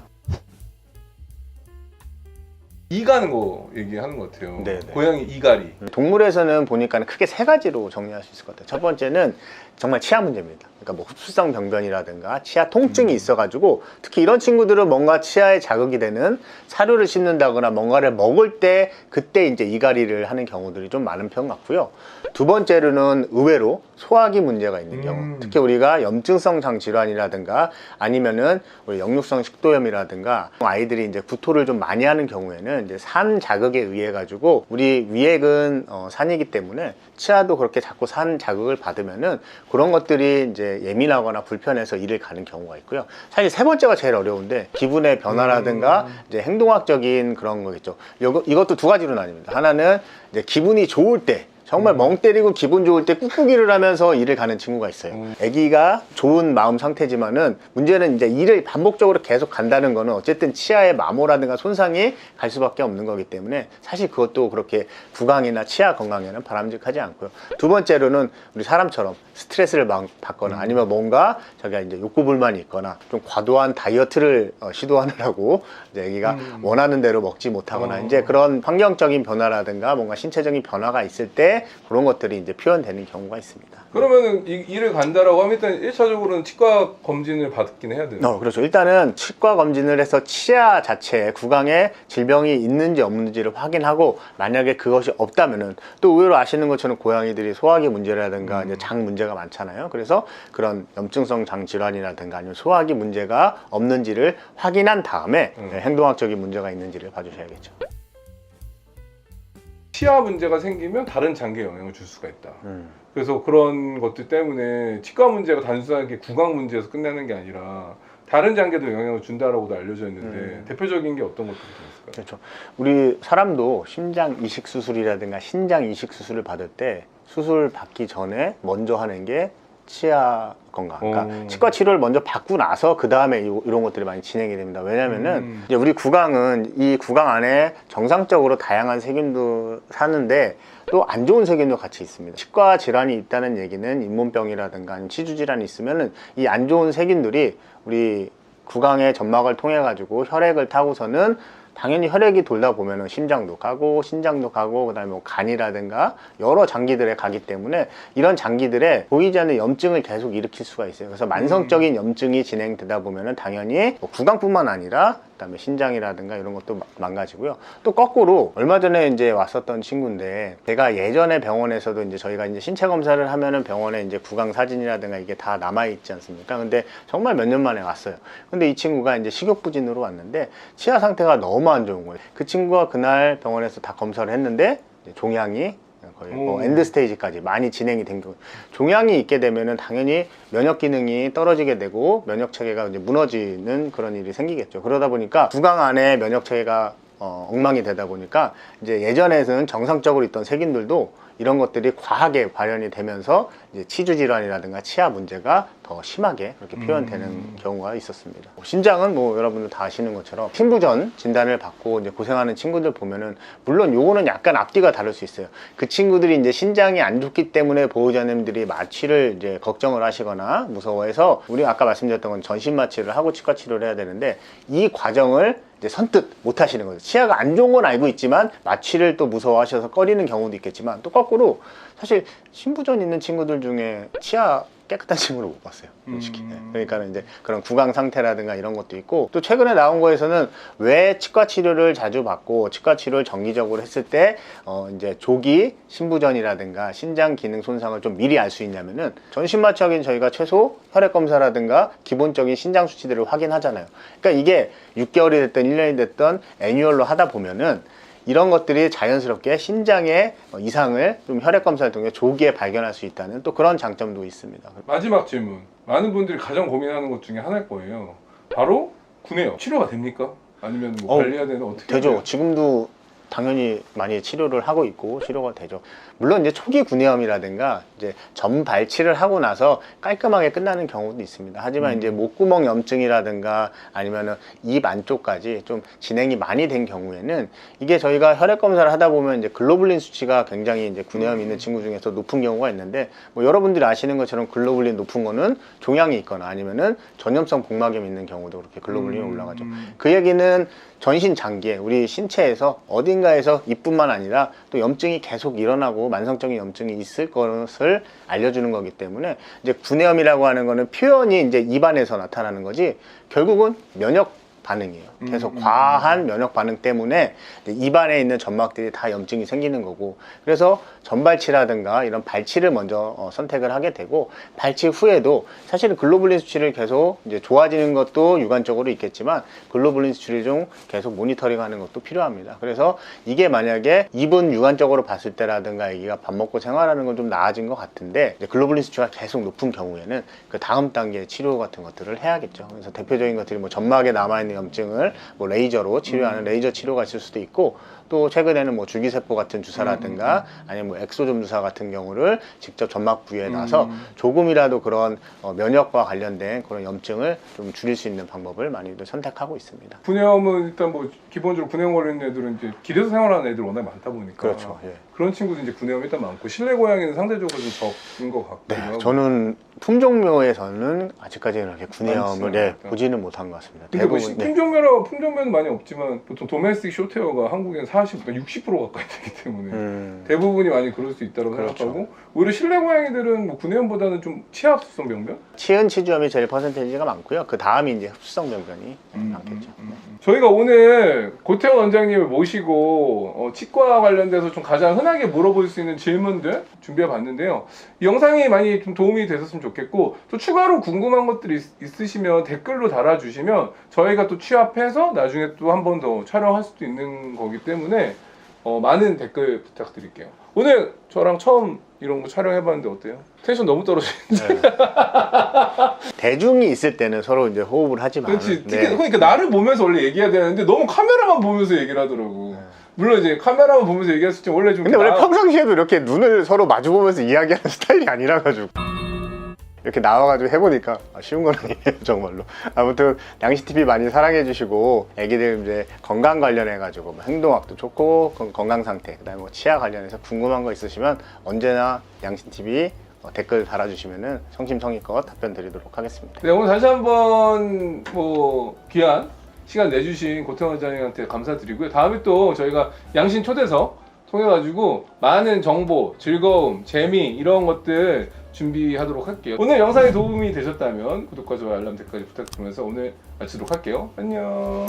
이 가는 거 얘기하는 것 같아요. 네네. 고양이 이갈이. 동물에서는 보니까 크게 세 가지로 정리할 수 있을 것 같아요. 첫 번째는 정말 치아 문제입니다. 그러니까 뭐 흡수성 병변이라든가 치아 통증이 있어가지고 특히 이런 친구들은 뭔가 치아에 자극이 되는 사료를 씹는다거나 뭔가를 먹을 때 그때 이제 이갈이를 하는 경우들이 좀 많은 편 같고요. 두 번째로는 의외로 소화기 문제가 있는 경우, 특히 우리가 염증성 장 질환이라든가 아니면은 우리 역류성 식도염이라든가 아이들이 이제 구토를 좀 많이 하는 경우에는 이제 산 자극에 의해 가지고 우리 위액은 산이기 때문에 치아도 그렇게 자꾸 산 자극을 받으면은 그런 것들이 이제 예민하거나 불편해서 이를 가는 경우가 있고요. 사실 세 번째가 제일 어려운데 기분의 변화라든가 이제 행동학적인 그런 거겠죠. 이것도 두 가지로 나뉩니다. 하나는 이제 기분이 좋을 때 정말 멍 때리고 기분 좋을 때 꾹꾹이를 하면서 일을 가는 친구가 있어요. 아기가 좋은 마음 상태지만은 문제는 이제 일을 반복적으로 계속 간다는 거는 어쨌든 치아의 마모라든가 손상이 갈 수밖에 없는 거기 때문에 사실 그것도 그렇게 구강이나 치아 건강에는 바람직하지 않고요. 두 번째로는 우리 사람처럼 스트레스를 받거나 아니면 뭔가 자기가 이제 욕구불만이 있거나 좀 과도한 다이어트를 시도하느라고 이제 아기가 원하는 대로 먹지 못하거나 이제 그런 환경적인 변화라든가 뭔가 신체적인 변화가 있을 때 그런 것들이 이제 표현되는 경우가 있습니다. 그러면은 일을 간다라고 하면 일단 1차적으로는 치과 검진을 받긴 해야 돼요. 그렇죠. 일단은 치과 검진을 해서 치아 자체에 구강에 질병이 있는지 없는지를 확인하고 만약에 그것이 없다면은 또 의외로 아시는 것처럼 고양이들이 소화기 문제라든가 이제 장 문제가 많잖아요. 그래서 그런 염증성 장 질환이라든가 아니면 소화기 문제가 없는지를 확인한 다음에 행동학적인 문제가 있는지를 봐주셔야겠죠. 치아 문제가 생기면 다른 장기에 영향을 줄 수가 있다. 그래서 그런 것들 때문에 치과 문제가 단순하게 구강 문제에서 끝나는 게 아니라 다른 장기에도 영향을 준다라고도 알려져 있는데 대표적인 게 어떤 것들이 있을까요? 그렇죠. 우리 사람도 심장 이식 수술이라든가 신장 이식 수술을 받을 때 수술 받기 전에 먼저 하는 게 치아 건강. 그러니까 치과 치료를 먼저 받고 나서 그 다음에 이런 것들이 많이 진행이 됩니다. 왜냐면은 이제 우리 구강은 이 구강 안에 정상적으로 다양한 세균도 사는데 또 안 좋은 세균도 같이 있습니다. 치과 질환이 있다는 얘기는 잇몸병이라든가 아니면 치주 질환이 있으면은 이 안 좋은 세균들이 우리 구강의 점막을 통해 가지고 혈액을 타고서는 당연히 혈액이 돌다 보면은 심장도 가고 신장도 가고 그다음에 뭐 간이라든가 여러 장기들에 가기 때문에 이런 장기들에 보이지 않는 염증을 계속 일으킬 수가 있어요. 그래서 만성적인 염증이 진행되다 보면은 당연히 뭐 구강뿐만 아니라 그다음에 신장이라든가 이런 것도 망가지고요. 또 거꾸로 얼마 전에 이제 왔었던 친구인데 제가 예전에 병원에서도 이제 저희가 이제 신체 검사를 하면은 병원에 이제 구강 사진이라든가 이게 다 남아 있지 않습니까? 근데 정말 몇 년 만에 왔어요. 근데 이 친구가 이제 식욕부진으로 왔는데 치아 상태가 너무 안 좋은 거예요. 그 친구가 그날 병원에서 다 검사를 했는데 이제 종양이 거의 뭐 엔드 스테이지까지 많이 진행이 된 거예요. 종양이 있게 되면은 당연히 면역 기능이 떨어지게 되고 면역 체계가 이제 무너지는 그런 일이 생기겠죠. 그러다 보니까 구강 안에 면역 체계가 엉망이 되다 보니까 이제 예전에는 정상적으로 있던 세균들도 이런 것들이 과하게 발현이 되면서 이제 치주 질환이라든가 치아 문제가 더 심하게 그렇게 표현되는 경우가 있었습니다. 신장은 뭐 여러분들 다 아시는 것처럼 신부전 진단을 받고 이제 고생하는 친구들 보면은 물론 요거는 약간 앞뒤가 다를 수 있어요. 그 친구들이 이제 신장이 안 좋기 때문에 보호자님들이 마취를 이제 걱정을 하시거나 무서워해서 우리 아까 말씀드렸던 건 전신 마취를 하고 치과 치료를 해야 되는데 이 과정을 이제 선뜻 못 하시는 거죠. 치아가 안 좋은 건 알고 있지만 마취를 또 무서워하셔서 꺼리는 경우도 있겠지만 또 거꾸로 사실 신부전 있는 친구들 중에 치아 깨끗한 친구를 못 봤어요. 솔직히. 그러니까 이제 그런 구강 상태라든가 이런 것도 있고 또 최근에 나온 거에서는 왜 치과 치료를 자주 받고 치과 치료를 정기적으로 했을 때 이제 조기 신부전이라든가 신장 기능 손상을 좀 미리 알 수 있냐면은 전신 마취하기는 저희가 최소 혈액 검사라든가 기본적인 신장 수치들을 확인하잖아요. 그러니까 이게 6개월이 됐든 1년이 됐든 애뉴얼로 하다 보면은 이런 것들이 자연스럽게 신장의 이상을 좀 혈액 검사를 통해 조기에 발견할 수 있다는 또 그런 장점도 있습니다. 마지막 질문. 많은 분들이 가장 고민하는 것 중에 하나일 거예요. 바로 구내염. 치료가 됩니까? 아니면 뭐 관리해야 되는 어떻게 되죠. 해야 돼요? 지금도 당연히 많이 치료를 하고 있고 치료가 되죠. 물론 이제 초기 구내염이라든가 이제 전 발치를 하고 나서 깔끔하게 끝나는 경우도 있습니다. 하지만 이제 목구멍 염증이라든가 아니면은 입 안쪽까지 좀 진행이 많이 된 경우에는 이게 저희가 혈액 검사를 하다 보면 이제 글로불린 수치가 굉장히 이제 구내염이 있는 친구 중에서 높은 경우가 있는데 뭐 여러분들이 아시는 것처럼 글로불린 높은 거는 종양이 있거나 아니면은 전염성 복막염 있는 경우도 그렇게 글로불린이 올라가죠. 그 얘기는 전신 장기에 우리 신체에서 어딘가에서 입뿐만 아니라 또 염증이 계속 일어나고 만성적인 염증이 있을 것을 알려주는 거기 때문에 이제 구내염이라고 하는 거는 표현이 이제 입안에서 나타나는 거지 결국은 면역 반응이에요. 계속 과한 면역 반응 때문에 입안에 있는 점막들이 다 염증이 생기는 거고 그래서 전발치라든가 이런 발치를 먼저 선택을 하게 되고 발치 후에도 사실은 글로불린 수치를 계속 이제 좋아지는 것도 유관적으로 있겠지만 글로불린 수치를 좀 계속 모니터링 하는 것도 필요합니다. 그래서 이게 만약에 입은 유관적으로 봤을 때라든가 애기가 밥 먹고 생활하는 건 좀 나아진 것 같은데 이제 글로불린 수치가 계속 높은 경우에는 그 다음 단계 치료 같은 것들을 해야겠죠. 그래서 대표적인 것들이 뭐 점막에 남아있는 염증을 뭐 레이저로 치료하는 레이저 치료가 있을 수도 있고 또 최근에는 뭐 줄기세포 같은 주사라든가 아니면 뭐 엑소점 주사 같은 경우를 직접 점막 부위에 놔서 조금이라도 그런 면역과 관련된 그런 염증을 좀 줄일 수 있는 방법을 많이들 선택하고 있습니다. 구내염은 일단 뭐 기본적으로 구내염 걸리는 애들은 이제 길에서 생활하는 애들 워낙 많다 보니까 그렇죠. 예. 그런 친구도 이제 구내염이 일단 많고 실내 고양이는 상대적으로 좀 적은 것 같고요. 네, 저는 품종묘에서는 아직까지는 그렇게 구내염을 많지 보지는 못한 것 같습니다. 근데 뭐 대부분 품종면은 많이 없지만 보통 도메스틱 숏헤어가 한국엔 40, 그러니까 60% 가까이 되기 때문에 대부분이 많이 그럴 수 있다고 그렇죠. 생각하고 오히려 실내 고양이들은 뭐 구내염보다는 좀 치아 흡수성 병변? 치은치주염이 제일 퍼센테이지가 많고요. 그 다음이 이제 흡수성 병변이 많겠죠. 저희가 오늘 고태원 원장님을 모시고 치과 관련돼서 좀 가장 흔하게 물어볼 수 있는 질문들 준비해 봤는데요. 이 영상이 많이 좀 도움이 되셨으면 좋겠고 또 추가로 궁금한 것들이 있으시면 댓글로 달아주시면 저희가 또 취합해서 나중에 또 한 번 더 촬영할 수도 있는 거기 때문에 많은 댓글 부탁드릴게요. 오늘 저랑 처음 이런 거 촬영해봤는데 어때요? 텐션 너무 떨어지는데. 네. 대중이 있을 때는 서로 이제 호흡을 하지만 그렇지. 그러니까 나를 보면서 원래 얘기해야 되는데 너무 카메라만 보면서 얘기를 하더라고. 물론 이제 카메라만 보면서 얘기할 수 있지 원래 좀. 근데 원래 평상시에도 이렇게 눈을 서로 마주 보면서 이야기하는 스타일이 아니라 가지고 이렇게 나와가지고 해보니까 쉬운 건 아니에요 정말로. 아무튼 양신TV 많이 사랑해주시고 애기들 이제 건강 관련해가지고 뭐 행동학도 좋고 건강 상태 그다음에 뭐 치아 관련해서 궁금한 거 있으시면 언제나 양신TV 댓글 달아주시면은 성심성의껏 답변 드리도록 하겠습니다. 네, 오늘 다시 한번 뭐 귀한 시간 내주신 고태원 원장님한테 감사드리고요. 다음에 또 저희가 양신 초대석 통해가지고 많은 정보, 즐거움, 재미 이런 것들 준비하도록 할게요. 오늘 영상이 도움이 되셨다면 구독과 좋아요, 알람 댓글까지 부탁드리면서 오늘 마치도록 할게요. 안녕.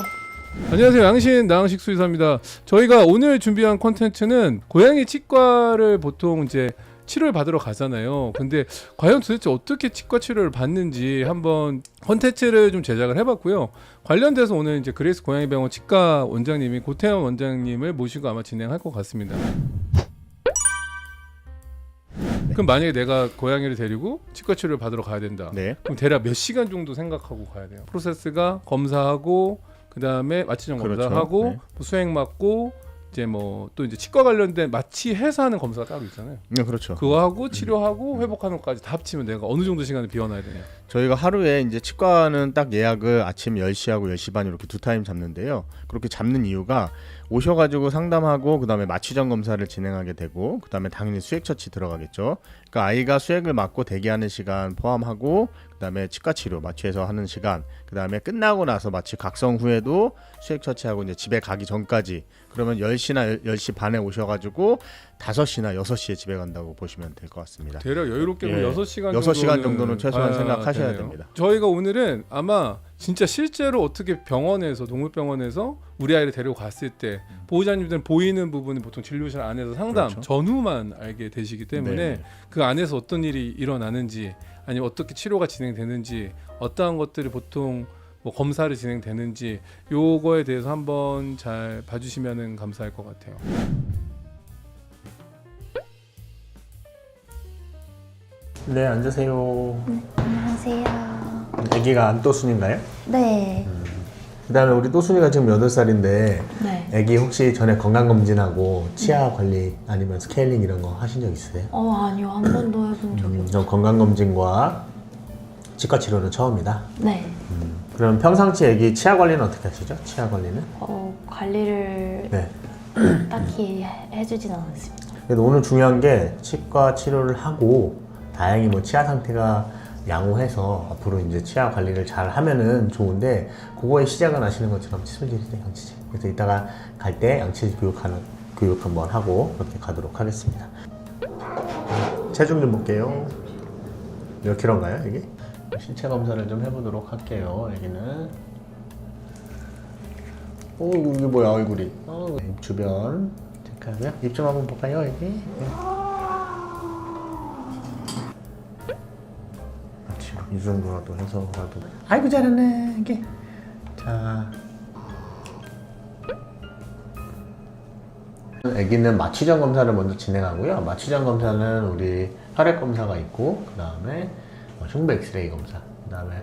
안녕하세요. 양신 나항식 수의사입니다. 저희가 오늘 준비한 콘텐츠는 고양이 치과를 보통 이제 치료를 받으러 가잖아요. 근데 과연 도대체 어떻게 치과 치료를 받는지 한번 콘텐츠를 좀 제작을 해봤고요. 관련돼서 오늘 이제 그레이스 고양이병원 치과 원장님이 고태원 원장님을 모시고 아마 진행할 것 같습니다. 그럼 만약에 내가 고양이를 데리고 치과 치료를 받으러 가야 된다. 네. 그럼 대략 몇 시간 정도 생각하고 가야 돼요? 프로세스가 검사하고 그다음에 마취전 검사 그렇죠. 하고 네. 뭐 수액 맞고 이제 뭐 또 이제 치과 관련된 마취해서 하는 검사가 따로 있잖아요. 네, 그렇죠. 그거 하고 치료하고 회복하는 것까지 다 합치면 내가 어느 정도 시간을 비워놔야 되냐. 저희가 하루에 이제 치과는 딱 예약을 아침 10시하고 10시 반 이렇게 두 타임 잡는데요. 그렇게 잡는 이유가 오셔가지고 상담하고 그다음에 마취전 검사를 진행하게 되고 그다음에 당연히 수액 처치 들어가겠죠. 그러니까 아이가 수액을 맞고 대기하는 시간 포함하고 그다음에 치과 치료 마취해서 하는 시간 그다음에 끝나고 나서 마취 각성 후에도 수액 처치하고 이제 집에 가기 전까지 그러면 10시나 10시 반에 오셔가지고 5시나 6시에 집에 간다고 보시면 될 것 같습니다. 대략 여유롭게 예. 6시간 6시간 정도는 최소한 봐야 생각하셔야 되네요. 됩니다. 저희가 오늘은 아마 진짜 실제로 어떻게 병원에서 동물병원에서 우리 아이를 데리고 갔을 때 보호자님들은 보이는 부분은 보통 진료실 안에서 상담 그렇죠. 전후만 알게 되시기 때문에 네. 그 안에서 어떤 일이 일어나는지 아니면 어떻게 치료가 진행되는지 어떠한 것들이 보통 뭐 검사를 진행되는지 요거에 대해서 한번 잘 봐주시면 감사할 것 같아요. 네, 앉으세요. 안녕하세요. 아기가 안또순인가요? 네. 그다음에 우리 또순이가 지금 8살인데 네. 아기 혹시 전에 건강검진하고 치아 관리 아니면 스케일링 이런 거 하신 적 있으세요? 아니요. 한 번도 해본 적이 없어요. 저 건강검진과 치과 치료는 처음이다. 네. 그럼 평상시 아기 치아 관리는 어떻게 하시죠? 치아 관리는? 관리를 네. 딱히 해주진 않았습니다. 그래도 오늘 중요한 게 치과 치료를 하고 다행히 뭐 치아 상태가 양호해서 앞으로 이제 치아 관리를 잘 하면은 좋은데 그거의 시작은 아시는 것처럼 치솔질이죠, 양치질. 그래서 이따가 갈 때 양치질 교육 한번 하고 그렇게 가도록 하겠습니다. 체중 좀 볼게요. 몇 킬로인가요, 이게? 신체 검사를 좀 해보도록 할게요. 여기는. 오, 이게 뭐야, 얼굴이. 입 주변 체크하고요. 입 좀 한번 볼까요, 여기? 네. 이 정도라도 해서라도. 아이고 잘하네 이게. 자, 아기는 마취전 검사를 먼저 진행하고요. 마취전 검사는 우리 혈액 검사가 있고 그 다음에 흉부 엑스레이 검사, 그 다음에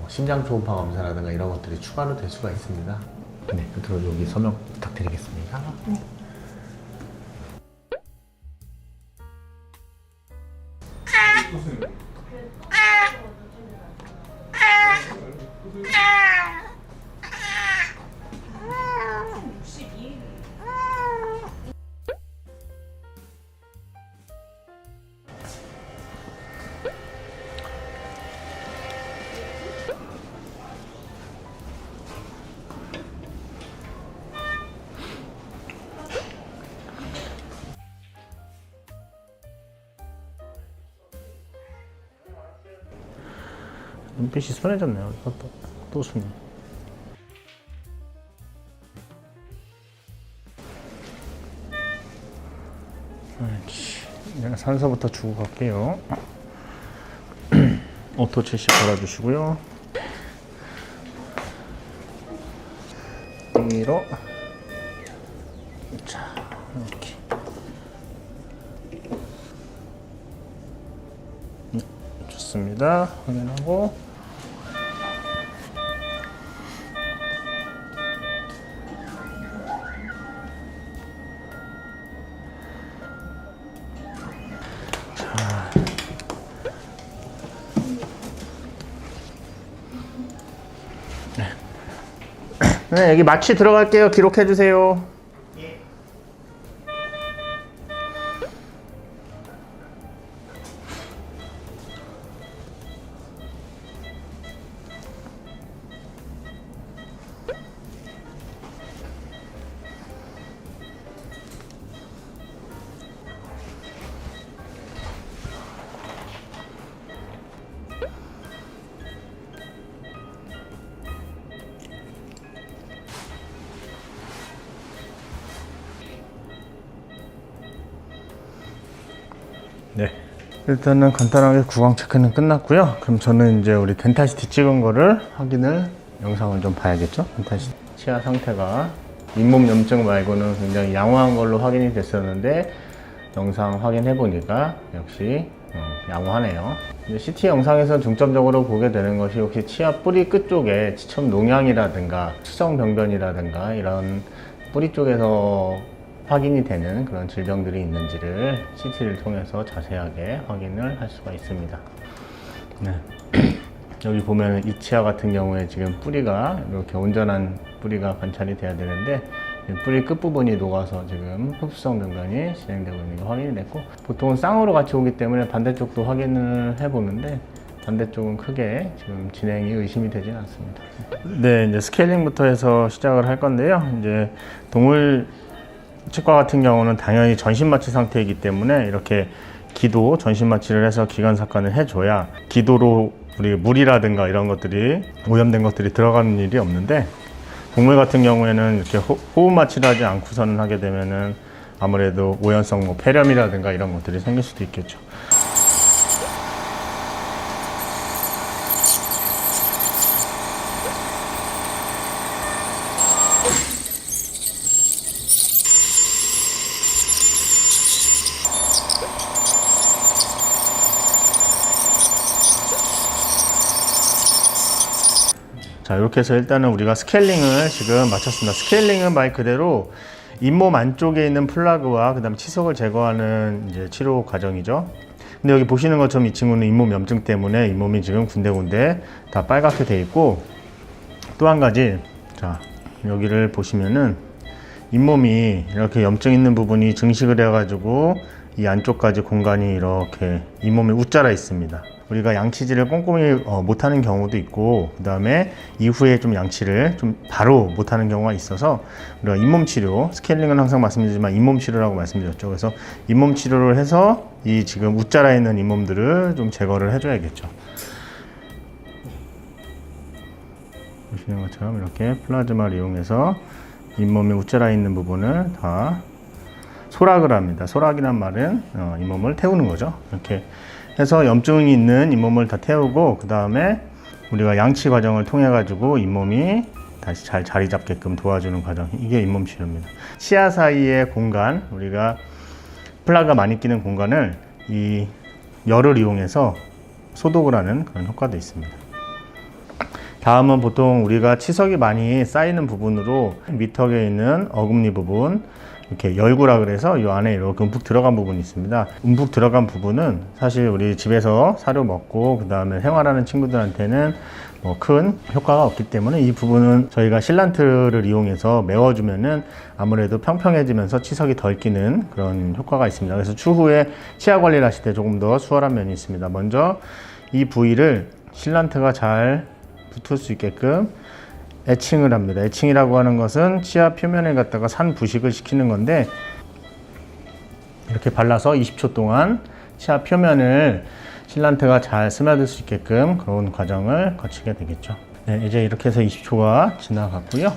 심장 초음파 검사라든가 이런 것들이 추가로 될 수가 있습니다. 네, 끝으로 여기 서명 부탁드리겠습니다. 네. 눈빛이 순해졌네요. 또 순이. 내가 산소부터 주고 갈게요. 오토 70 걸어주시고요. 뒤로. 자, 이렇게. 좋습니다. 확인하고. 네, 여기 마취 들어갈게요. 기록해 주세요. 네. 일단은 간단하게 구강 체크는 끝났고요. 그럼 저는 이제 우리 덴탈시티 찍은 거를 확인을 영상을 좀 봐야겠죠. 덴탈시티 치아 상태가 잇몸 염증 말고는 굉장히 양호한 걸로 확인이 됐었는데 영상 확인해 보니까 역시 양호하네요. 이제 CT 영상에서 중점적으로 보게 되는 것이 혹시 치아 뿌리 끝쪽에 치첩 농양이라든가 수정병변이라든가 이런 뿌리 쪽에서 확인이 되는 그런 질병들이 있는지를 CT를 통해서 자세하게 확인을 할 수가 있습니다. 네. 여기 보면 이 치아 같은 경우에 지금 뿌리가 이렇게 온전한 뿌리가 관찰이 돼야 되는데 뿌리 끝부분이 녹아서 지금 흡수성 병변이 진행되고 있는 게 확인이 됐고, 보통은 쌍으로 같이 오기 때문에 반대쪽도 확인을 해보는데 반대쪽은 크게 지금 진행이 의심이 되진 않습니다. 네, 이제 스케일링부터 해서 시작을 할 건데요. 이제 동물 치과 같은 경우는 당연히 전신마취 상태이기 때문에 이렇게 기도 전신마취를 해서 기관삭관을 해줘야 기도로 우리 물이라든가 이런 것들이 오염된 것들이 들어가는 일이 없는데, 동물 같은 경우에는 이렇게 호흡 마취를 하지 않고서는 하게 되면은 아무래도 오염성 뭐 폐렴이라든가 이런 것들이 생길 수도 있겠죠. 자, 이렇게 해서 일단은 우리가 스케일링을 지금 마쳤습니다. 스케일링은 말 그대로 잇몸 안쪽에 있는 플라그와 그 다음에 치석을 제거하는 이제 치료 과정이죠. 근데 여기 보시는 것처럼 이 친구는 잇몸 염증 때문에 잇몸이 지금 군데군데 다 빨갛게 돼 있고, 또 한 가지, 자, 여기를 보시면은 잇몸이 이렇게 염증 있는 부분이 증식을 해가지고 이 안쪽까지 공간이 이렇게 잇몸에 웃자라 있습니다. 우리가 양치질을 꼼꼼히 못하는 경우도 있고, 그 다음에 이후에 좀 양치를 좀 바로 못하는 경우가 있어서 우리가 잇몸 치료, 스케일링은 항상 말씀드리지만 잇몸 치료라고 말씀드렸죠. 그래서 잇몸 치료를 해서 이 지금 웃자라 있는 잇몸들을 좀 제거를 해줘야겠죠. 보시는 것처럼 이렇게 플라즈마를 이용해서 잇몸에 웃자라 있는 부분을 다 소락을 합니다. 소락이란 말은 잇몸을 태우는 거죠. 이렇게 해서 염증이 있는 잇몸을 다 태우고, 그 다음에 우리가 양치 과정을 통해 가지고 잇몸이 다시 잘 자리 잡게끔 도와주는 과정, 이게 잇몸 치료입니다. 치아 사이의 공간, 우리가 플라그가 많이 끼는 공간을 이 열을 이용해서 소독을 하는 그런 효과도 있습니다. 다음은 보통 우리가 치석이 많이 쌓이는 부분으로 밑턱에 있는 어금니 부분, 이렇게 열구라 그래서 이 안에 이렇게 움푹 들어간 부분이 있습니다. 움푹 들어간 부분은 사실 우리 집에서 사료 먹고 그 다음에 생활하는 친구들한테는 뭐 큰 효과가 없기 때문에 이 부분은 저희가 실란트를 이용해서 메워주면은 아무래도 평평해지면서 치석이 덜 끼는 그런 효과가 있습니다. 그래서 추후에 치아 관리를 하실 때 조금 더 수월한 면이 있습니다. 먼저 이 부위를 실란트가 잘 붙을 수 있게끔 애칭을 합니다. 애칭이라고 하는 것은 치아 표면에 갖다가 산 부식을 시키는 건데, 이렇게 발라서 20초 동안 치아 표면을 실란트가 잘 스며들 수 있게끔 그런 과정을 거치게 되겠죠. 네, 이제 이렇게 해서 20초가 지나갔고요.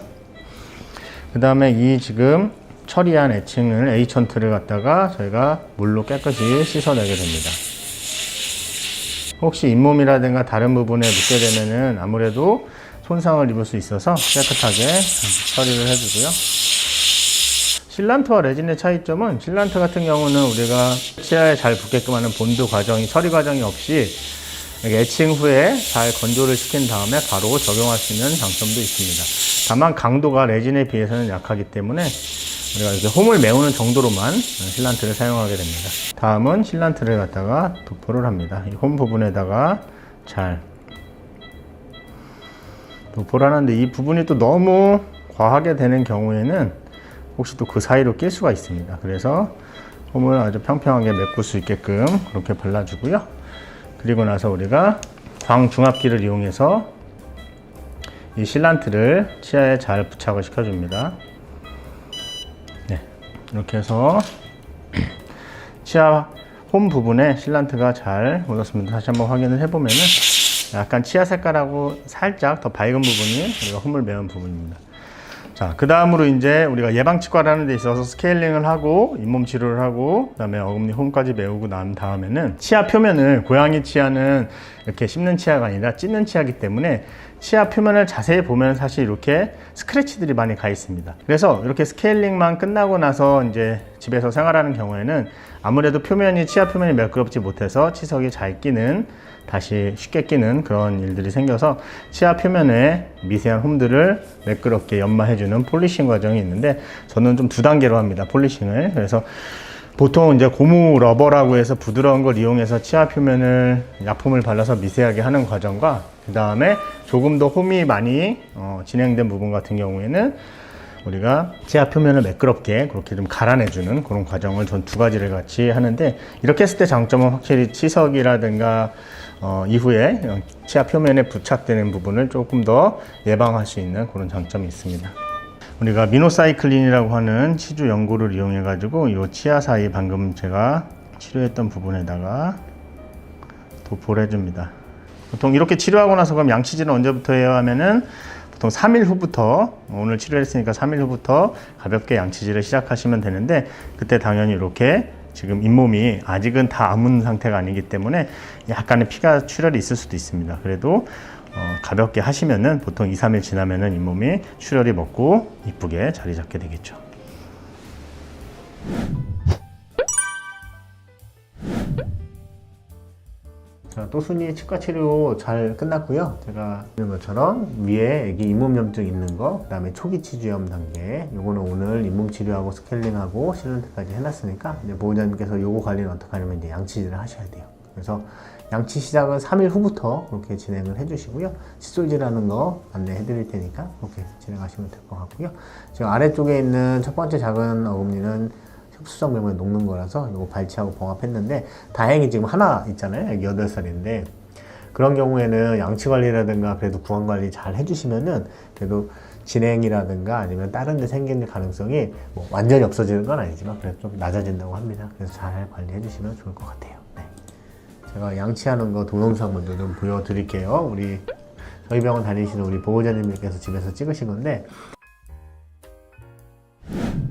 그 다음에 이 지금 처리한 애칭을 에이천트를 갖다가 저희가 물로 깨끗이 씻어내게 됩니다. 혹시 잇몸이라든가 다른 부분에 묻게 되면은 아무래도 손상을 입을 수 있어서 깨끗하게 처리를 해주고요. 실란트와 레진의 차이점은, 실란트 같은 경우는 우리가 치아에 잘 붙게끔 하는 본드 과정이, 처리 과정이 없이 애칭 후에 잘 건조를 시킨 다음에 바로 적용할 수 있는 장점도 있습니다. 다만 강도가 레진에 비해서는 약하기 때문에 우리가 이렇게 홈을 메우는 정도로만 실란트를 사용하게 됩니다. 다음은 실란트를 갖다가 도포를 합니다. 이 홈 부분에다가 잘 도포를 하는데, 이 부분이 또 너무 과하게 되는 경우에는 혹시 또 그 사이로 낄 수가 있습니다. 그래서 홈을 아주 평평하게 메꿀 수 있게끔 그렇게 발라주고요. 그리고 나서 우리가 광중압기를 이용해서 이 실란트를 치아에 잘 부착을 시켜줍니다. 네, 이렇게 해서 치아 홈 부분에 실란트가 잘 묻었습니다. 다시 한번 확인을 해보면은 약간 치아 색깔하고 살짝 더 밝은 부분이 우리가 홈을 메운 부분입니다. 자, 그 다음으로 이제 우리가 예방치과를 하는 데 있어서 스케일링을 하고 잇몸 치료를 하고 그 다음에 어금니 홈까지 메우고 난 다음에는 치아 표면을, 고양이 치아는 이렇게 씹는 치아가 아니라 찢는 치아이기 때문에 치아 표면을 자세히 보면 사실 이렇게 스크래치들이 많이 가 있습니다. 그래서 이렇게 스케일링만 끝나고 나서 이제 집에서 생활하는 경우에는 아무래도 치아 표면이 매끄럽지 못해서 치석이 잘 끼는, 다시 쉽게 끼는 그런 일들이 생겨서 치아 표면에 미세한 홈들을 매끄럽게 연마해주는 폴리싱 과정이 있는데, 저는 좀 2단계로 합니다, 폴리싱을. 그래서 보통 이제 고무 러버라고 해서 부드러운 걸 이용해서 치아 표면을 약품을 발라서 미세하게 하는 과정과, 그 다음에 조금 더 홈이 많이 진행된 부분 같은 경우에는 우리가 치아 표면을 매끄럽게 그렇게 좀 갈아내주는 그런 과정을 전 2가지를 같이 하는데, 이렇게 했을 때 장점은 확실히 치석이라든가 이후에 치아 표면에 부착되는 부분을 조금 더 예방할 수 있는 그런 장점이 있습니다. 우리가 미노사이클린이라고 하는 치주 연고를 이용해 가지고 이 치아 사이 방금 제가 치료했던 부분에다가 도포를 해줍니다. 보통 이렇게 치료하고 나서 그럼 양치질은 언제부터 해야 하면은 보통 3일 후부터, 오늘 치료했으니까 3일 후부터 가볍게 양치질을 시작하시면 되는데, 그때 당연히 이렇게 지금 잇몸이 아직은 다 아문 상태가 아니기 때문에 약간의 피가 출혈이 있을 수도 있습니다. 그래도 가볍게 하시면은 보통 2-3일 지나면은 잇몸이 출혈이 먹고 이쁘게 자리 잡게 되겠죠. 자, 또순이 치과 치료 잘 끝났고요. 제가 보는 것처럼 위에 애기 잇몸염증 있는 거, 그 다음에 초기 치주염 단계, 요거는 오늘 잇몸 치료하고 스케일링하고 실런트까지 해놨으니까 이제 보호자님께서 요거 관리는 어떻게 하냐면 이제 양치질을 하셔야 돼요. 그래서 양치 시작은 3일 후부터 그렇게 진행을 해주시고요. 칫솔질하는 거 안내해 드릴 테니까 그렇게 진행하시면 될 것 같고요. 지금 아래쪽에 있는 첫 번째 작은 어금니는 흡수성 맹물에 녹는 거라서 이거 발치하고 봉합했는데, 다행히 지금 하나 있잖아요. 애기 8살인데 그런 경우에는 양치 관리라든가 그래도 구강 관리 잘 해주시면은 그래도 진행이라든가 아니면 다른 데 생기는 가능성이 뭐 완전히 없어지는 건 아니지만 그래도 좀 낮아진다고 합니다. 그래서 잘 관리해 주시면 좋을 것 같아요. 네. 제가 양치하는 거 동영상 먼저 좀 보여드릴게요. 저희 병원 다니시는 우리 보호자님들께서 집에서 찍으신 건데,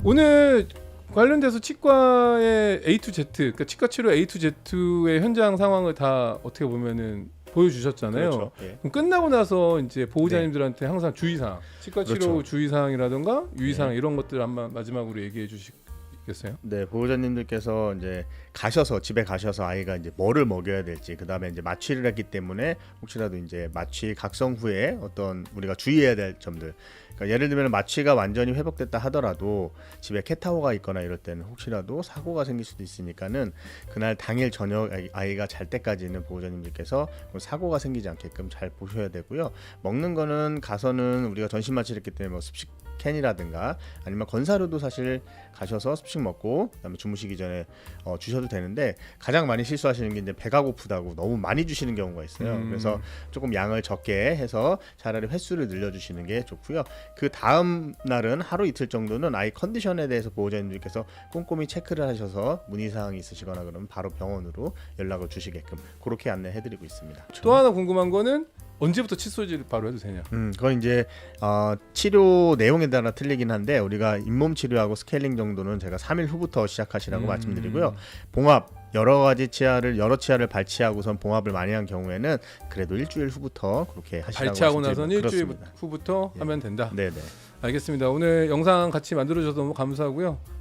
오늘 관련돼서 치과의 A to Z, 그러니까 치과 치료 A to Z의 현장 상황을 다 어떻게 보면은 보여주셨잖아요. 그렇죠. 예. 그럼 끝나고 나서 이제 보호자님들한테 항상 주의사항, 치과 치료 그렇죠. 주의사항이라던가 유의사항 이런 것들 한번 마지막으로 얘기해 주시겠어요? 네, 보호자님들께서 이제 집에 가셔서 아이가 이제 뭐를 먹여야 될지, 그 다음에 이제 마취를 했기 때문에 혹시라도 이제 마취 각성 후에 어떤 우리가 주의해야 될 점들, 그러니까 예를 들면 마취가 완전히 회복됐다 하더라도 집에 캣타워가 있거나 이럴 때는 혹시라도 사고가 생길 수도 있으니까는 그날 당일 저녁 아이가 잘 때까지는 보호자님들께서 사고가 생기지 않게끔 잘 보셔야 되고요. 먹는 거는 가서는 우리가 전신 마취를 했기 때문에 뭐 습식 캔이라든가 아니면 건사료도 사실 가셔서 습식 먹고 그다음에 주무시기 전에 주셔도 되는데, 가장 많이 실수하시는 게 이제 배가 고프다고 너무 많이 주시는 경우가 있어요. 그래서 조금 양을 적게 해서 차라리 횟수를 늘려주시는 게 좋고요. 그 다음 날은 하루 이틀 정도는 아이 컨디션에 대해서 보호자님들께서 꼼꼼히 체크를 하셔서 문의사항이 있으시거나 그러면 바로 병원으로 연락을 주시게끔 그렇게 안내해드리고 있습니다. 또 하나 궁금한 거는 언제부터 칫솔질 바로 해도 되냐? 그건 이제 치료 내용에 따라 틀리긴 한데, 우리가 잇몸 치료하고 스케일링 정도는 제가 3일 후부터 시작하시라고 말씀드리고요. 봉합 여러 치아를 발치하고선 봉합을 많이 한 경우에는 그래도 일주일 후부터 그렇게 하시라고 발치하고 나서는 일주일 그렇습니다. 후부터 하면 된다. 네네. 알겠습니다. 오늘 영상 같이 만들어 주셔서 너무 감사하고요.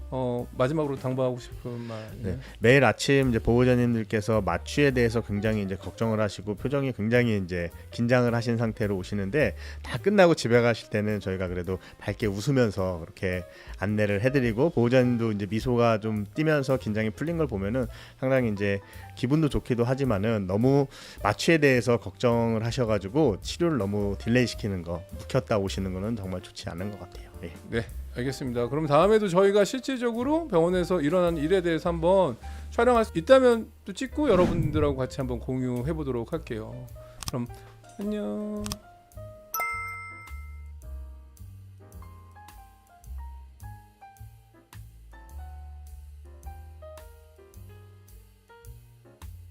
마지막으로 당부하고 싶은 말. 네. 매일 아침 이제 보호자님들께서 마취에 대해서 굉장히 이제 걱정을 하시고 표정이 굉장히 이제 긴장을 하신 상태로 오시는데, 다 끝나고 집에 가실 때는 저희가 그래도 밝게 웃으면서 그렇게 안내를 해드리고, 보호자님도 이제 미소가 좀 띄면서 긴장이 풀린 걸 보면은 상당히 이제 기분도 좋기도 하지만은 너무 마취에 대해서 걱정을 하셔가지고 치료를 너무 딜레이 시키는 거, 묵혔다 오시는 거는 정말 좋지 않은 것 같아요. 예. 네, 알겠습니다. 그럼 다음에도 저희가 실질적으로 병원에서 일어난 일에 대해서 한번 촬영할 수 있다면 또 찍고 여러분들하고 같이 한번 공유해 보도록 할게요. 그럼 안녕.